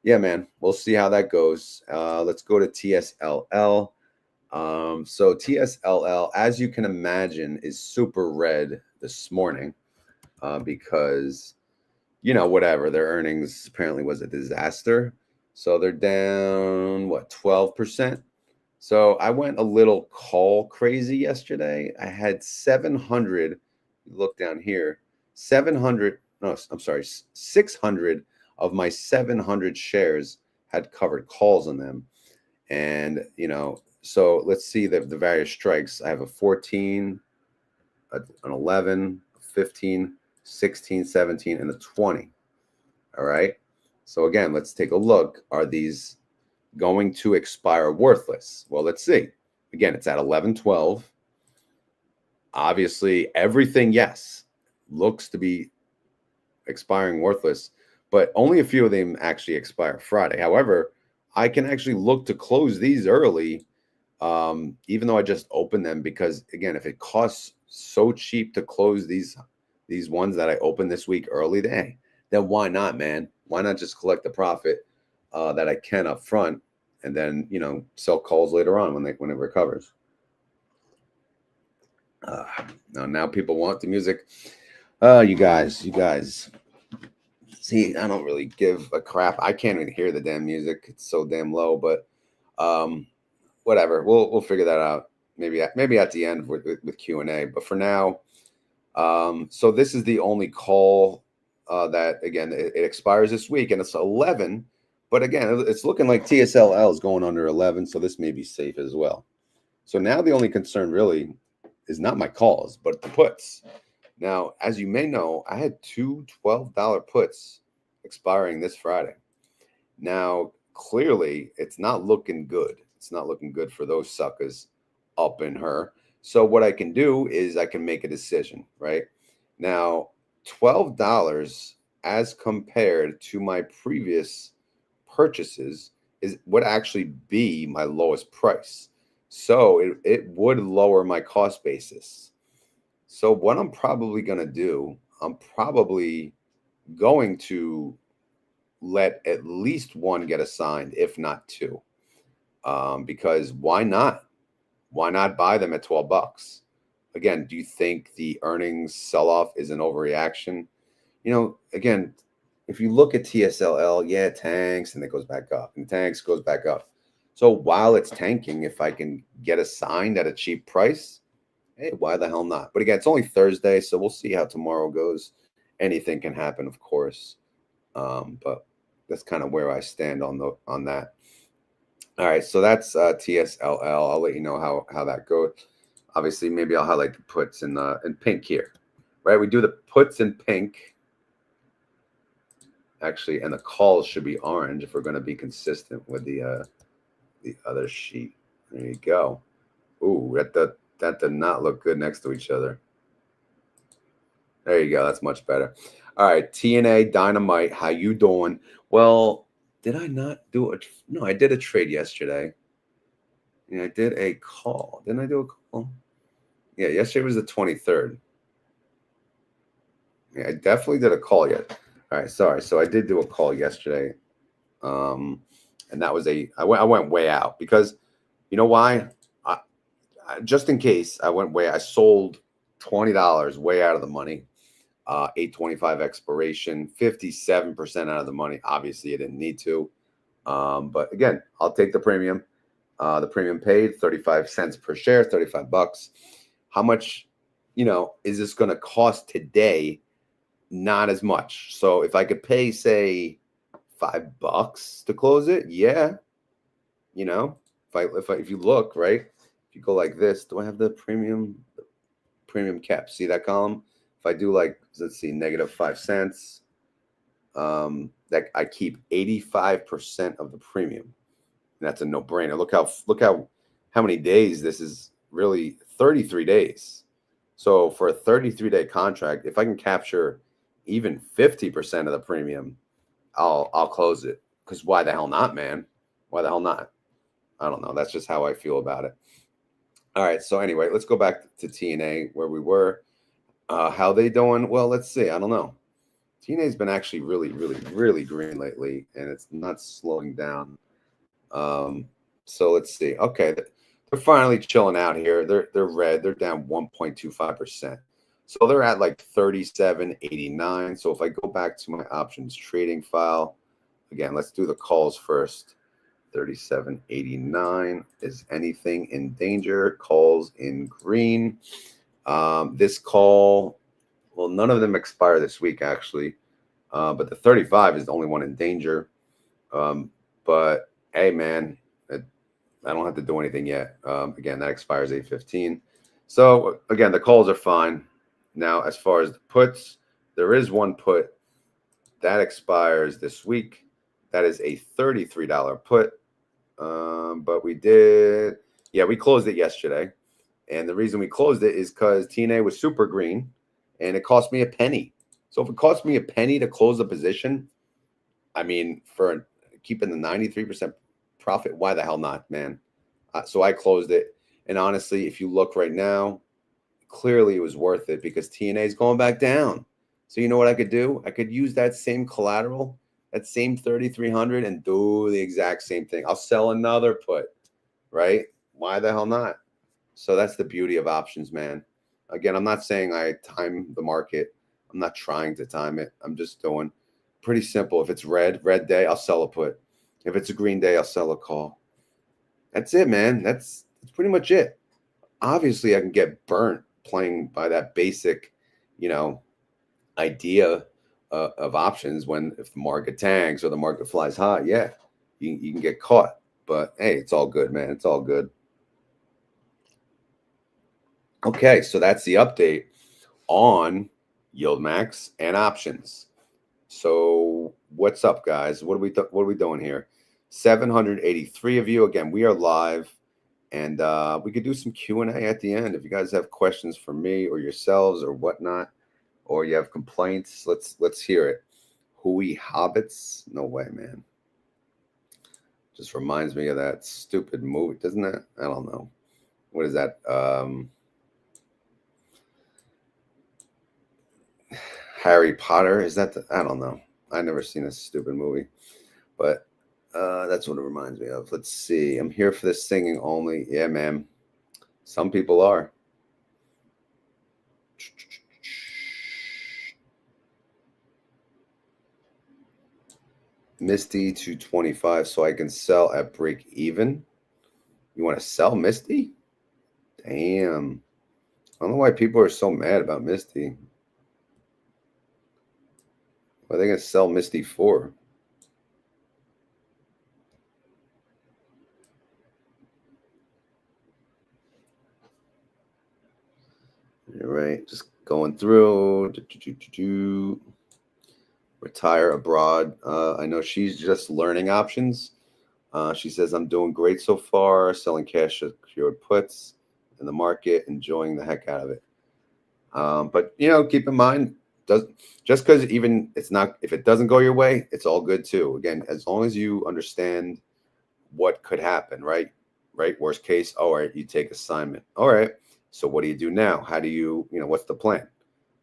yeah, man, we'll see how that goes. Let's go to TSLL. So TSLL, as you can imagine, is super red this morning because whatever, their earnings apparently was a disaster. So they're down, 12%. So I went a little call crazy yesterday. I had 700, look down here, 600 of my 700 shares had covered calls on them. And, So let's see the various strikes. I have a 14, an 11, a 15, 16, 17, and a 20. All right. So again, let's take a look. Are these going to expire worthless? Well, let's see. Again, it's at 11:12. Obviously, everything, yes, looks to be expiring worthless, but only a few of them actually expire Friday. However, I can actually look to close these early, even though I just opened them, because again, if it costs so cheap to close these ones that I opened this week early, then why not, man? Why not just collect the profit that I can up front, and then sell calls later on when it recovers. Now people want the music. You guys. See, I don't really give a crap. I can't even hear the damn music. It's so damn low. But whatever. We'll figure that out. Maybe at the end with Q&A. But for now, so this is the only call that, again, it expires this week, and it's 11. But again, it's looking like TSLL is going under 11, so this may be safe as well. So now the only concern really is not my calls, but the puts. Now, as you may know, I had two $12 puts expiring this Friday. Now, clearly, it's not looking good. It's not looking good for those suckers up in her. So what I can do is I can make a decision, right? Now, $12 as compared to my previous purchases would actually be my lowest price. So it would lower my cost basis. So what I'm probably going to do, I'm probably going to let at least one get assigned, if not two, because why not? Why not buy them at $12? Again, do you think the earnings sell-off is an overreaction? Again, if you look at TSLL, yeah, it tanks and it goes back up, and tanks, goes back up. So while it's tanking, if I can get assigned at a cheap price, hey, why the hell not? But again, it's only Thursday, so we'll see how tomorrow goes. Anything can happen, of course. But that's kind of where I stand on that. All right, so that's TSLL. I'll let you know how that goes. Obviously, maybe I'll highlight the puts in pink here, right? We do the puts in pink, actually, and the calls should be orange if we're going to be consistent with the other sheet. There you go. Ooh, that did not look good next to each other. There you go. That's much better. All right, TNA Dynamite, how you doing? Well, did I not do it? No, I did a trade yesterday. Yeah, I did a call. Didn't I do a call? Yeah, yesterday was the 23rd. Yeah, I definitely did a call yet. All right, sorry. So I did do a call yesterday. And that was I went way out because you know why? Just in case I sold $20 way out of the money. 825 expiration, 57% out of the money. Obviously, I didn't need to. But again, I'll take the premium. The premium paid 35 cents per share, $35. How much, is this going to cost today? Not as much. So if I could pay, say, $5 to close it, yeah. If you look, right, if you go like this, do I have the premium cap? See that column? If I do let's see, -5 cents, that I keep 85% of the premium. And that's a no-brainer. Look how many days this is, really 33 days. So for a 33-day contract, if I can capture even 50% of the premium, I'll close it. Because why the hell not, man? Why the hell not? I don't know. That's just how I feel about it. All right. So anyway, let's go back to TNA where we were. How they doing? Well, let's see. I don't know. TNA's been actually really, really, really green lately, and it's not slowing down. So let's see. Okay, they're finally chilling out here. They're red. They're down 1.25%. So they're at 37.89. So if I go back to my options trading file, again, let's do the calls first. 37.89. Is anything in danger? Calls in green. This call, well, none of them expire this week, actually. But the 35 is the only one in danger. But hey, man, I don't have to do anything yet. Again, that expires 8/15. So again, the calls are fine. Now, as far as the puts, there is one put that expires this week. That is a $33 put. But we closed it yesterday. And the reason we closed it is because TNA was super green and it cost me a penny. So if it cost me a penny to close the position, I mean, for keeping the 93% profit, why the hell not, man? So I closed it. And honestly, if you look right now, clearly it was worth it because TNA is going back down. So you know what I could do? I could use that same collateral, that same 3,300, and do the exact same thing. I'll sell another put, right? Why the hell not? So that's the beauty of options, man. Again, I'm not saying I time the market. I'm not trying to time it. I'm just doing pretty simple. If it's red day, I'll sell a put. If it's a green day, I'll sell a call. That's it, man. That's pretty much it. Obviously, I can get burnt playing by that basic, idea of options if the market tanks or the market flies high. Yeah, you can get caught. But hey, it's all good, man. It's all good. Okay, so that's the update on YieldMax and options. So what's up, guys? What are we doing here? 783 of you. Again, we are live, and we could do some Q&A at the end if you guys have questions for me or yourselves or whatnot, or you have complaints. Let's hear it. Hui Hobbits? No way, man. Just reminds me of that stupid movie, doesn't it? I don't know. What is that? Harry Potter, is that I don't know. I never seen a stupid movie, but that's what it reminds me of. Let's see. I'm here for the singing only. Yeah, man. Some people are. Misti 225, so I can sell at break even. You want to sell Misti? Damn. I don't know why people are so mad about Misti. What are they going to sell Misti for? All right, just going through. Retire abroad. I know she's just learning options. She says, I'm doing great so far, selling cash secured puts in the market, enjoying the heck out of it. But keep in mind, just because if it doesn't go your way, it's all good too. Again, as long as you understand what could happen, right? Worst case, all right, you take assignment. All right. So what do you do now? How do you, what's the plan?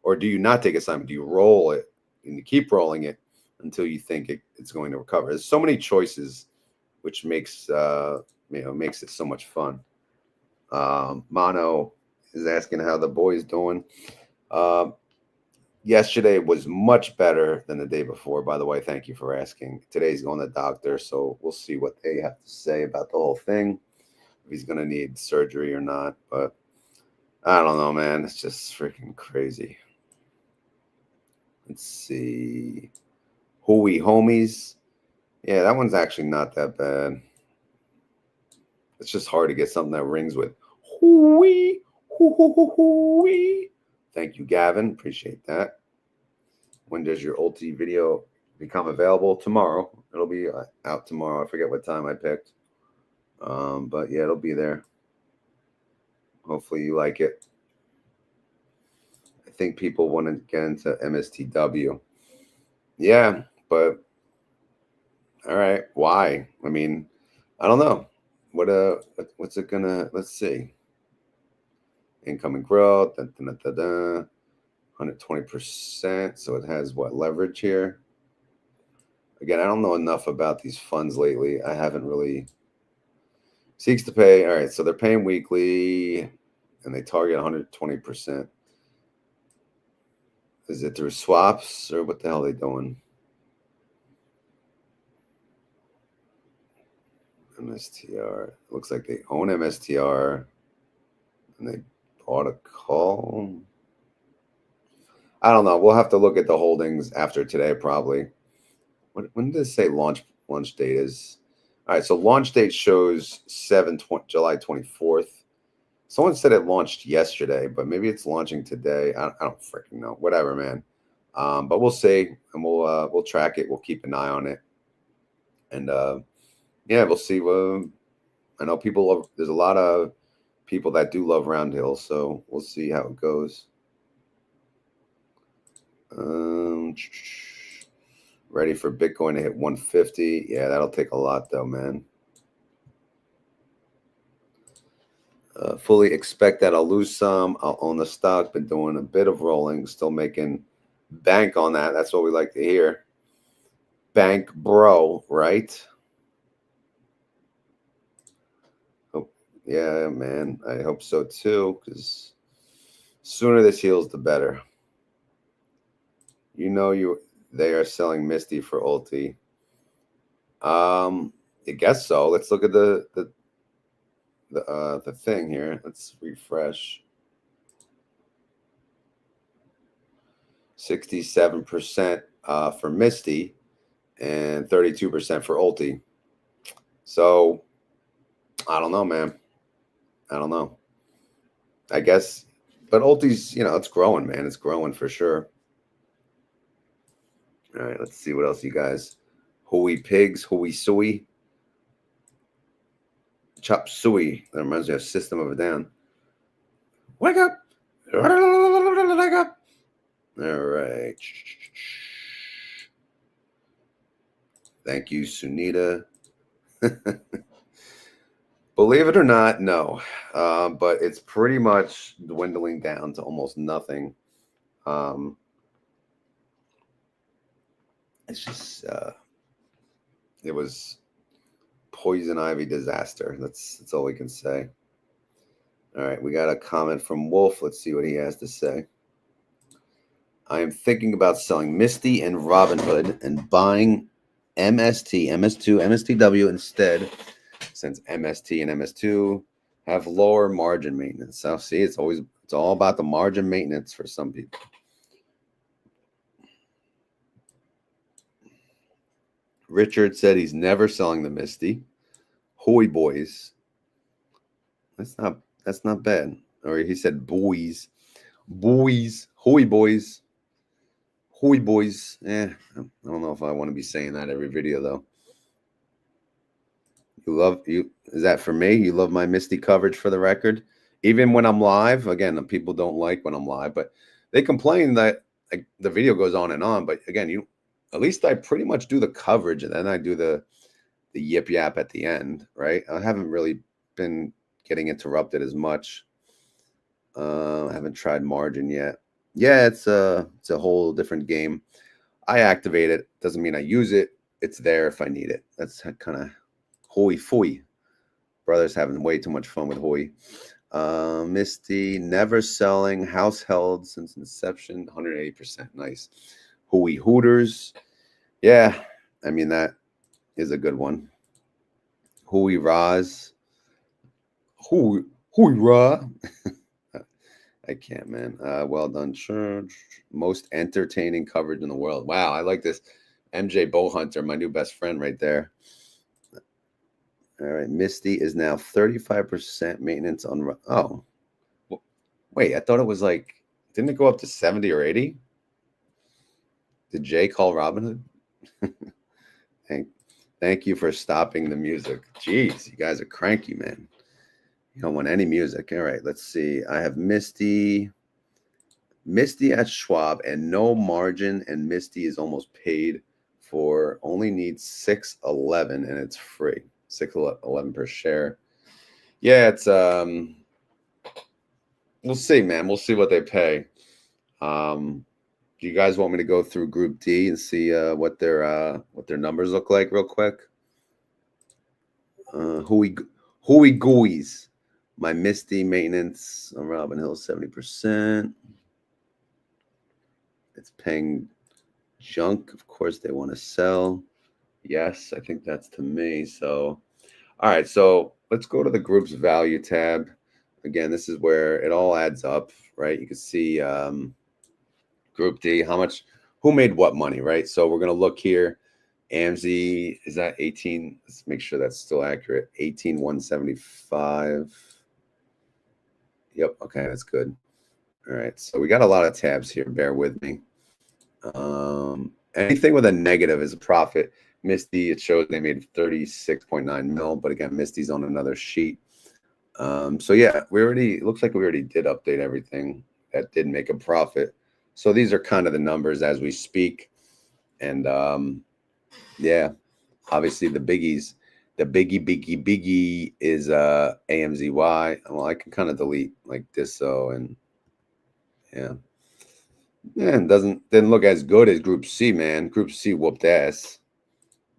Or do you not take assignment? Do you roll it and you keep rolling it until you think it's going to recover? There's so many choices, which makes it so much fun. Mono is asking how the boy's doing. Yesterday was much better than the day before, by the way. Thank you for asking. Today's going to the doctor, so we'll see what they have to say about the whole thing, if he's going to need surgery or not. But I don't know, man. It's just freaking crazy. Let's see. Hui Homies. Yeah, that one's actually not that bad. It's just hard to get something that rings with Hui. Hui. Thank you, Gavin. Appreciate that. When does your ulti video become available? Tomorrow. It'll be out tomorrow. I forget what time I picked. But yeah, it'll be there. Hopefully you like it. I think people want to get into MSTW. Yeah, but all right. Why? I mean, I don't know. What's it gonna? Let's see. Incoming growth. 120%. So it has what leverage here? Again, I don't know enough about these funds lately. I haven't really. Seeks to pay. All right, so they're paying weekly, and they target 120%. Is it through swaps or what the hell are they doing? MSTR. It looks like they own MSTR, and they bought a call. I don't know. We'll have to look at the holdings after today, probably. When did it say launch date is? All right, so launch date shows July 24th. Someone said it launched yesterday, but maybe it's launching today. I don't freaking know. Whatever, man. But we'll see, and we'll track it. We'll keep an eye on it, and yeah, we'll see. I know people love. There's a lot of people that do love Round Hill, so we'll see how it goes. Ready for Bitcoin to hit 150? Yeah, that'll take a lot, though, man. Fully expect that I'll lose some. I'll own the stock. Been doing a bit of rolling. Still making bank on that. That's what we like to hear. Bank bro, right? Oh, yeah, man. I hope so too, because sooner this heals, the better. You know, they are selling Misti for ulti. I guess so. Let's look at the thing here. Let's refresh. 67% for Misti and 32% for ulti. So I don't know, man. I don't know. I guess, but ulti's, it's growing, man. It's growing for sure. All right, let's see what else you guys. Hui pigs, hui sui. Chop suey. That reminds me of System of a Down. Wake up. Wake up. All right. Thank you, Sunita. Believe it or not, no. But it's pretty much dwindling down to almost nothing. It's just, it was poison ivy disaster. That's all we can say. All right, we got a comment from Wolf. Let's see what he has to say. I am thinking about selling Misti and Robinhood and buying MST, MS2, MSTW instead, since MST and MS2 have lower margin maintenance. So see, it's all about the margin maintenance for some people. Richard said he's never selling the Misti. Hoy boys. That's not bad. Or he said boys. Boys. Hoy boys. Hoy boys. I don't know if I want to be saying that every video though. Is that for me? You love my Misti coverage, for the record? Even when I'm live, again, people don't like when I'm live, but they complain that the video goes on and on. But again, at least I pretty much do the coverage, and then I do the yip yap at the end, right? I haven't really been getting interrupted as much. I haven't tried margin yet. Yeah, it's a whole different game. I activate it. Doesn't mean I use it. It's there if I need it. That's kind of hoy foy. Brother's having way too much fun with hoy. Misti, never selling, house held since inception, 180%. Nice. Hoy Hooters. Yeah, I mean, that is a good one. Hoy Raz. Hoy Ra. I can't, man. Well done, church. Most entertaining coverage in the world. Wow, I like this. MJ Bowhunter, my new best friend right there. All right, Misti is now 35% maintenance on. Oh, wait, I thought it was didn't it go up to 70 or 80? Did Jay call Robinhood? Thank you for stopping the music. Jeez, you guys are cranky, man. You don't want any music. All right, let's see. I have Misti at Schwab and no margin, and Misti is almost paid for. Only needs 611 and it's free. 611 per share. Yeah, it's we'll see, man. We'll see what they pay. Do you guys want me to go through Group D and see what their numbers look like real quick? Hooey gooies. My Misti maintenance on Robin Hill 70%. It's paying junk. Of course, they want to sell. Yes, I think that's to me. So, all right. So let's go to the group's value tab. Again, this is where it all adds up, right? You can see Group D, who made what money, right? So we're going to look here AMZ, is that 18? Let's make sure that's still accurate. 18,175. Yep. Okay, that's good. All right. So we got a lot of tabs here. Bear with me. Anything with a negative is a profit. Misti, it shows they made 36.9 mil, but again, Misti's on another sheet. So yeah, it looks like we already did update everything that did make a profit. So these are kind of the numbers as we speak. And yeah, obviously the biggies, the biggie is AMZY. Well, I can kind of delete like Disso and yeah. Yeah, it didn't look as good as Group C, man. Group C whooped ass.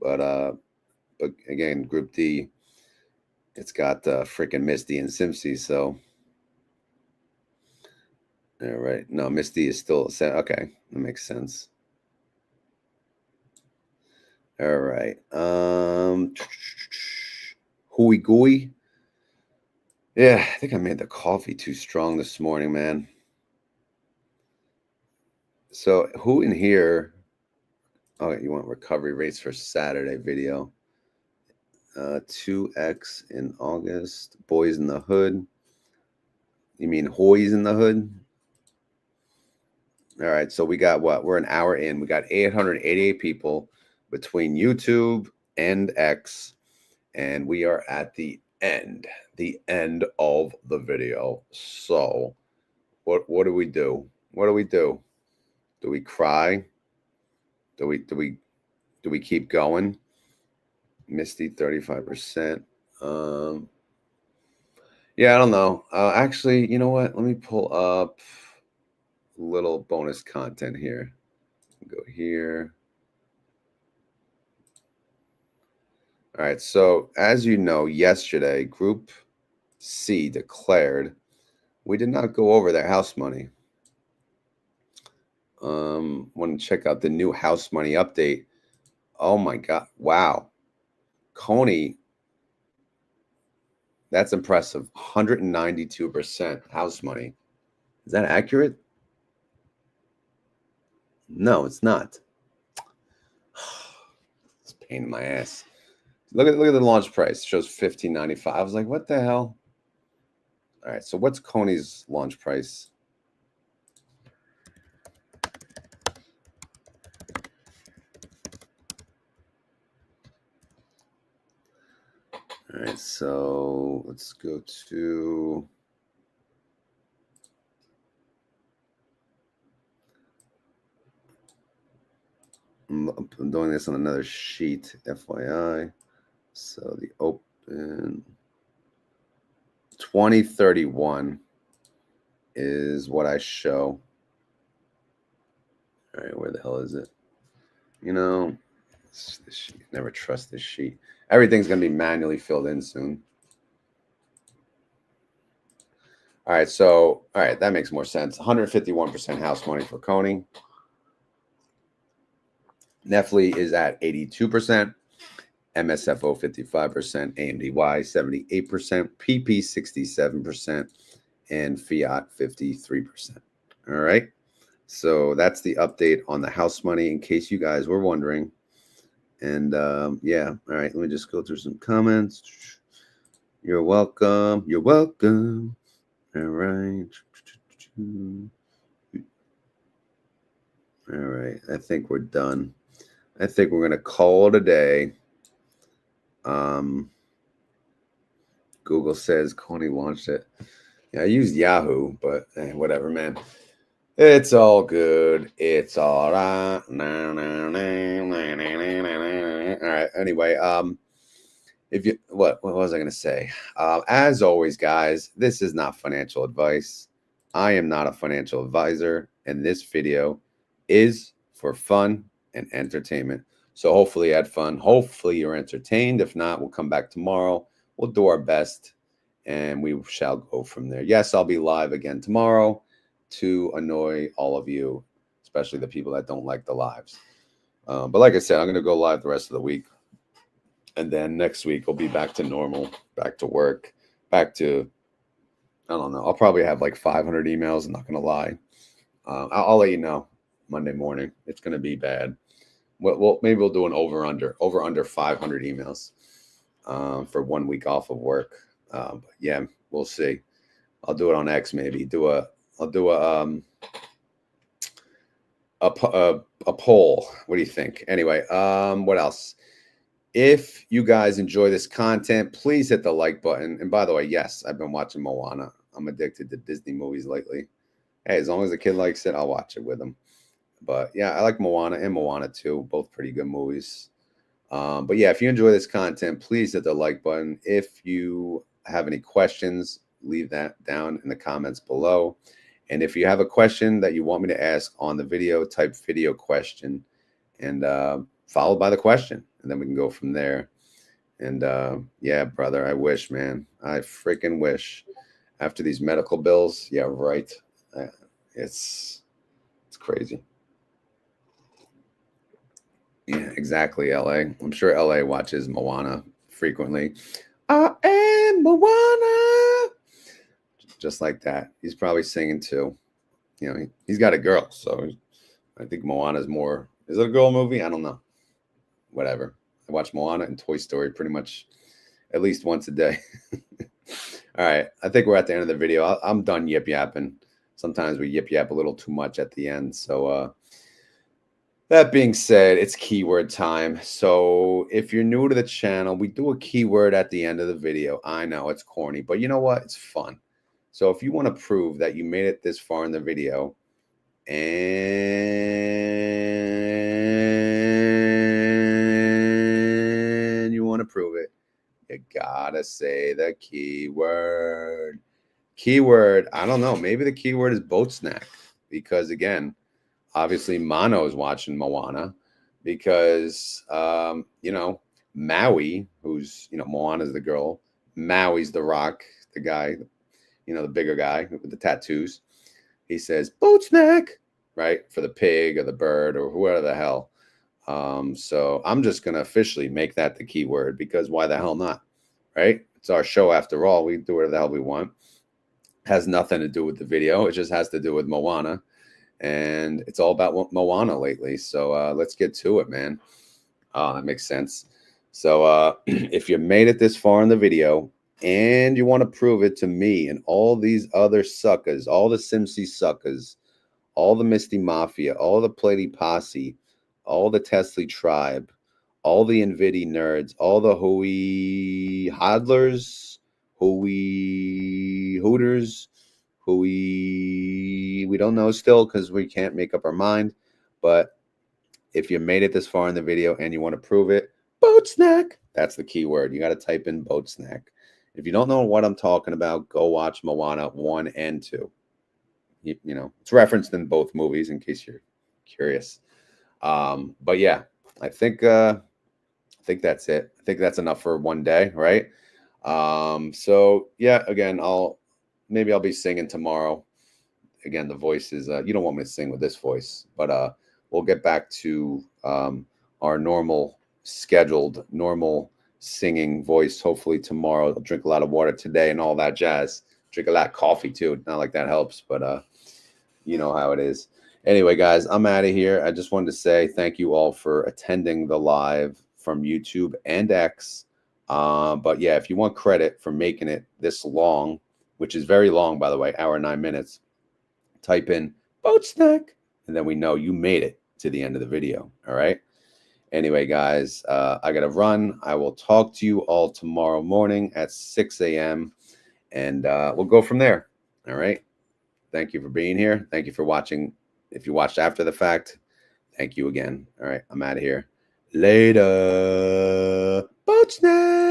But again, Group D, it's got freaking Misti and SMCY, so all right. No, Misti is still okay. That makes sense. All right. Hooey gooey. Yeah, I think I made the coffee too strong this morning, man. So who in here? Oh, you want recovery rates for Saturday video? 2x in August. Boys in the hood. You mean Hoys in the hood? All right, so we got what? We're an hour in. We got 888 people between YouTube and X, and we are at the end of the video. So what do we do? What do we do? Do we cry? Do we keep going? Misti 35%. Yeah, I don't know. Actually, you know what? Let me pull up a little bonus content here. Go here. All right. So as you know, yesterday, Group C declared. We did not go over their house money. Want to check out the new house money update. Oh my God. Wow. Coney, that's impressive. 192% house money. Is that accurate? No, it's not. It's a pain in my ass. Look at the launch price. It shows $15.95. I was like, what the hell? All right. So what's Coney's launch price? All right, so let's go to I'm doing this on another sheet, FYI. So the open 2031 is what I show. All right, where the hell is it? You know, this sheet. Never trust this sheet. Everything's going to be manually filled in soon. All right, so, all right, that makes more sense. 151% house money for Coney. Nefly is at 82%. MSFO 55%. AMDY 78%. PP 67%. And Fiat 53%. All right. So that's the update on the house money in case you guys were wondering. And yeah, all right, let me just go through some comments. You're welcome. You're welcome. All right. All right. I think we're done. I think we're going to call it a day. Google says Coney launched it. Yeah, I used Yahoo, but whatever, man. It's all good. It's all right. All right. Anyway, if you what was I going to say? As always, guys, this is not financial advice. I am not a financial advisor, and this video is for fun and entertainment. So hopefully you had fun. Hopefully you're entertained. If not, we'll come back tomorrow. We'll do our best, and we shall go from there. Yes, I'll be live again tomorrow to annoy all of you, especially the people that don't like the lives. But like I said, I'm going to go live the rest of the week. And then next week, I'll be back to normal, back to work, back to, I don't know. I'll probably have like 500 emails. I'm not going to lie. I'll let you know Monday morning. It's going to be bad. Well, maybe we'll do an over under 500 emails for 1 week off of work. But yeah, we'll see. I'll do it on X maybe. I'll do a poll. What do you think? Anyway, what else? If you guys enjoy this content, please hit the like button. And by the way, yes, I've been watching Moana. I'm addicted to Disney movies lately. Hey, as long as the kid likes it, I'll watch it with him. But yeah, I like Moana and Moana 2, both pretty good movies. But yeah, if you enjoy this content, please hit the like button. If you have any questions, leave that down in the comments below. And if you have a question that you want me to ask on the video, type video question and followed by the question. And then we can go from there. And yeah, brother, I wish, man. I freaking wish. After these medical bills, yeah, right. It's crazy. Yeah, exactly, LA. I'm sure LA watches Moana frequently. I am Moana. Just like that. He's probably singing too. You know, he's got a girl, so I think Moana's more. Is it a girl movie? I don't know. Whatever. I watch Moana and Toy Story pretty much at least once a day. All right. I think we're at the end of the video. I'm done yip yapping. Sometimes we yip yap a little too much at the end. So that being said, it's keyword time. So if you're new to the channel, we do a keyword at the end of the video. I know it's corny, but you know what? It's fun. So if you want to prove that you made it this far in the video and you want to prove it, you gotta say the keyword. Keyword, I don't know. Maybe the keyword is boat snack because, again, obviously Mono is watching Moana because, you know, Maui, who's, you know, Moana's the girl. Maui's the rock, the guy, you know, the bigger guy with the tattoos. He says, boat snack, right? For the pig or the bird or whoever the hell. So I'm just going to officially make that the keyword because why the hell not, right? It's our show after all. We do whatever the hell we want. Has nothing to do with the video. It just has to do with Moana. And it's all about Moana lately. So let's get to it, man. That makes sense. So if you made it this far in the video and you want to prove it to me and all these other suckers, all the SMCY suckers, all the Misti Mafia, all the PLTY posse, all the TSLY tribe, all the Nvidia nerds, all the Hui hodlers, Hui hooters, who we don't know still because we can't make up our mind. But if you made it this far in the video and you want to prove it, boat snack, that's the key word. You got to type in boat snack. If you don't know what I'm talking about, go watch Moana 1 and 2. You know, it's referenced in both movies in case you're curious. But yeah, I think that's it. I think that's enough for one day, right? So yeah, again, maybe I'll be singing tomorrow. Again, the voice is you don't want me to sing with this voice, but we'll get back to our normal scheduled singing voice hopefully tomorrow. I'll drink a lot of water today and all that jazz. Drink a lot of coffee too. Not like that helps, but you know how it is. Anyway, guys, I'm out of here. I just wanted to say thank you all for attending the live from YouTube and X. But yeah, if you want credit for making it this long, which is very long, by the way, hour and 9 minutes, type in boat snack, and then we know you made it to the end of the video. All right. Anyway, guys, I got to run. I will talk to you all tomorrow morning at 6 a.m. and we'll go from there. All right. Thank you for being here. Thank you for watching. If you watched after the fact, thank you again. All right. I'm out of here. Later. Boat snack.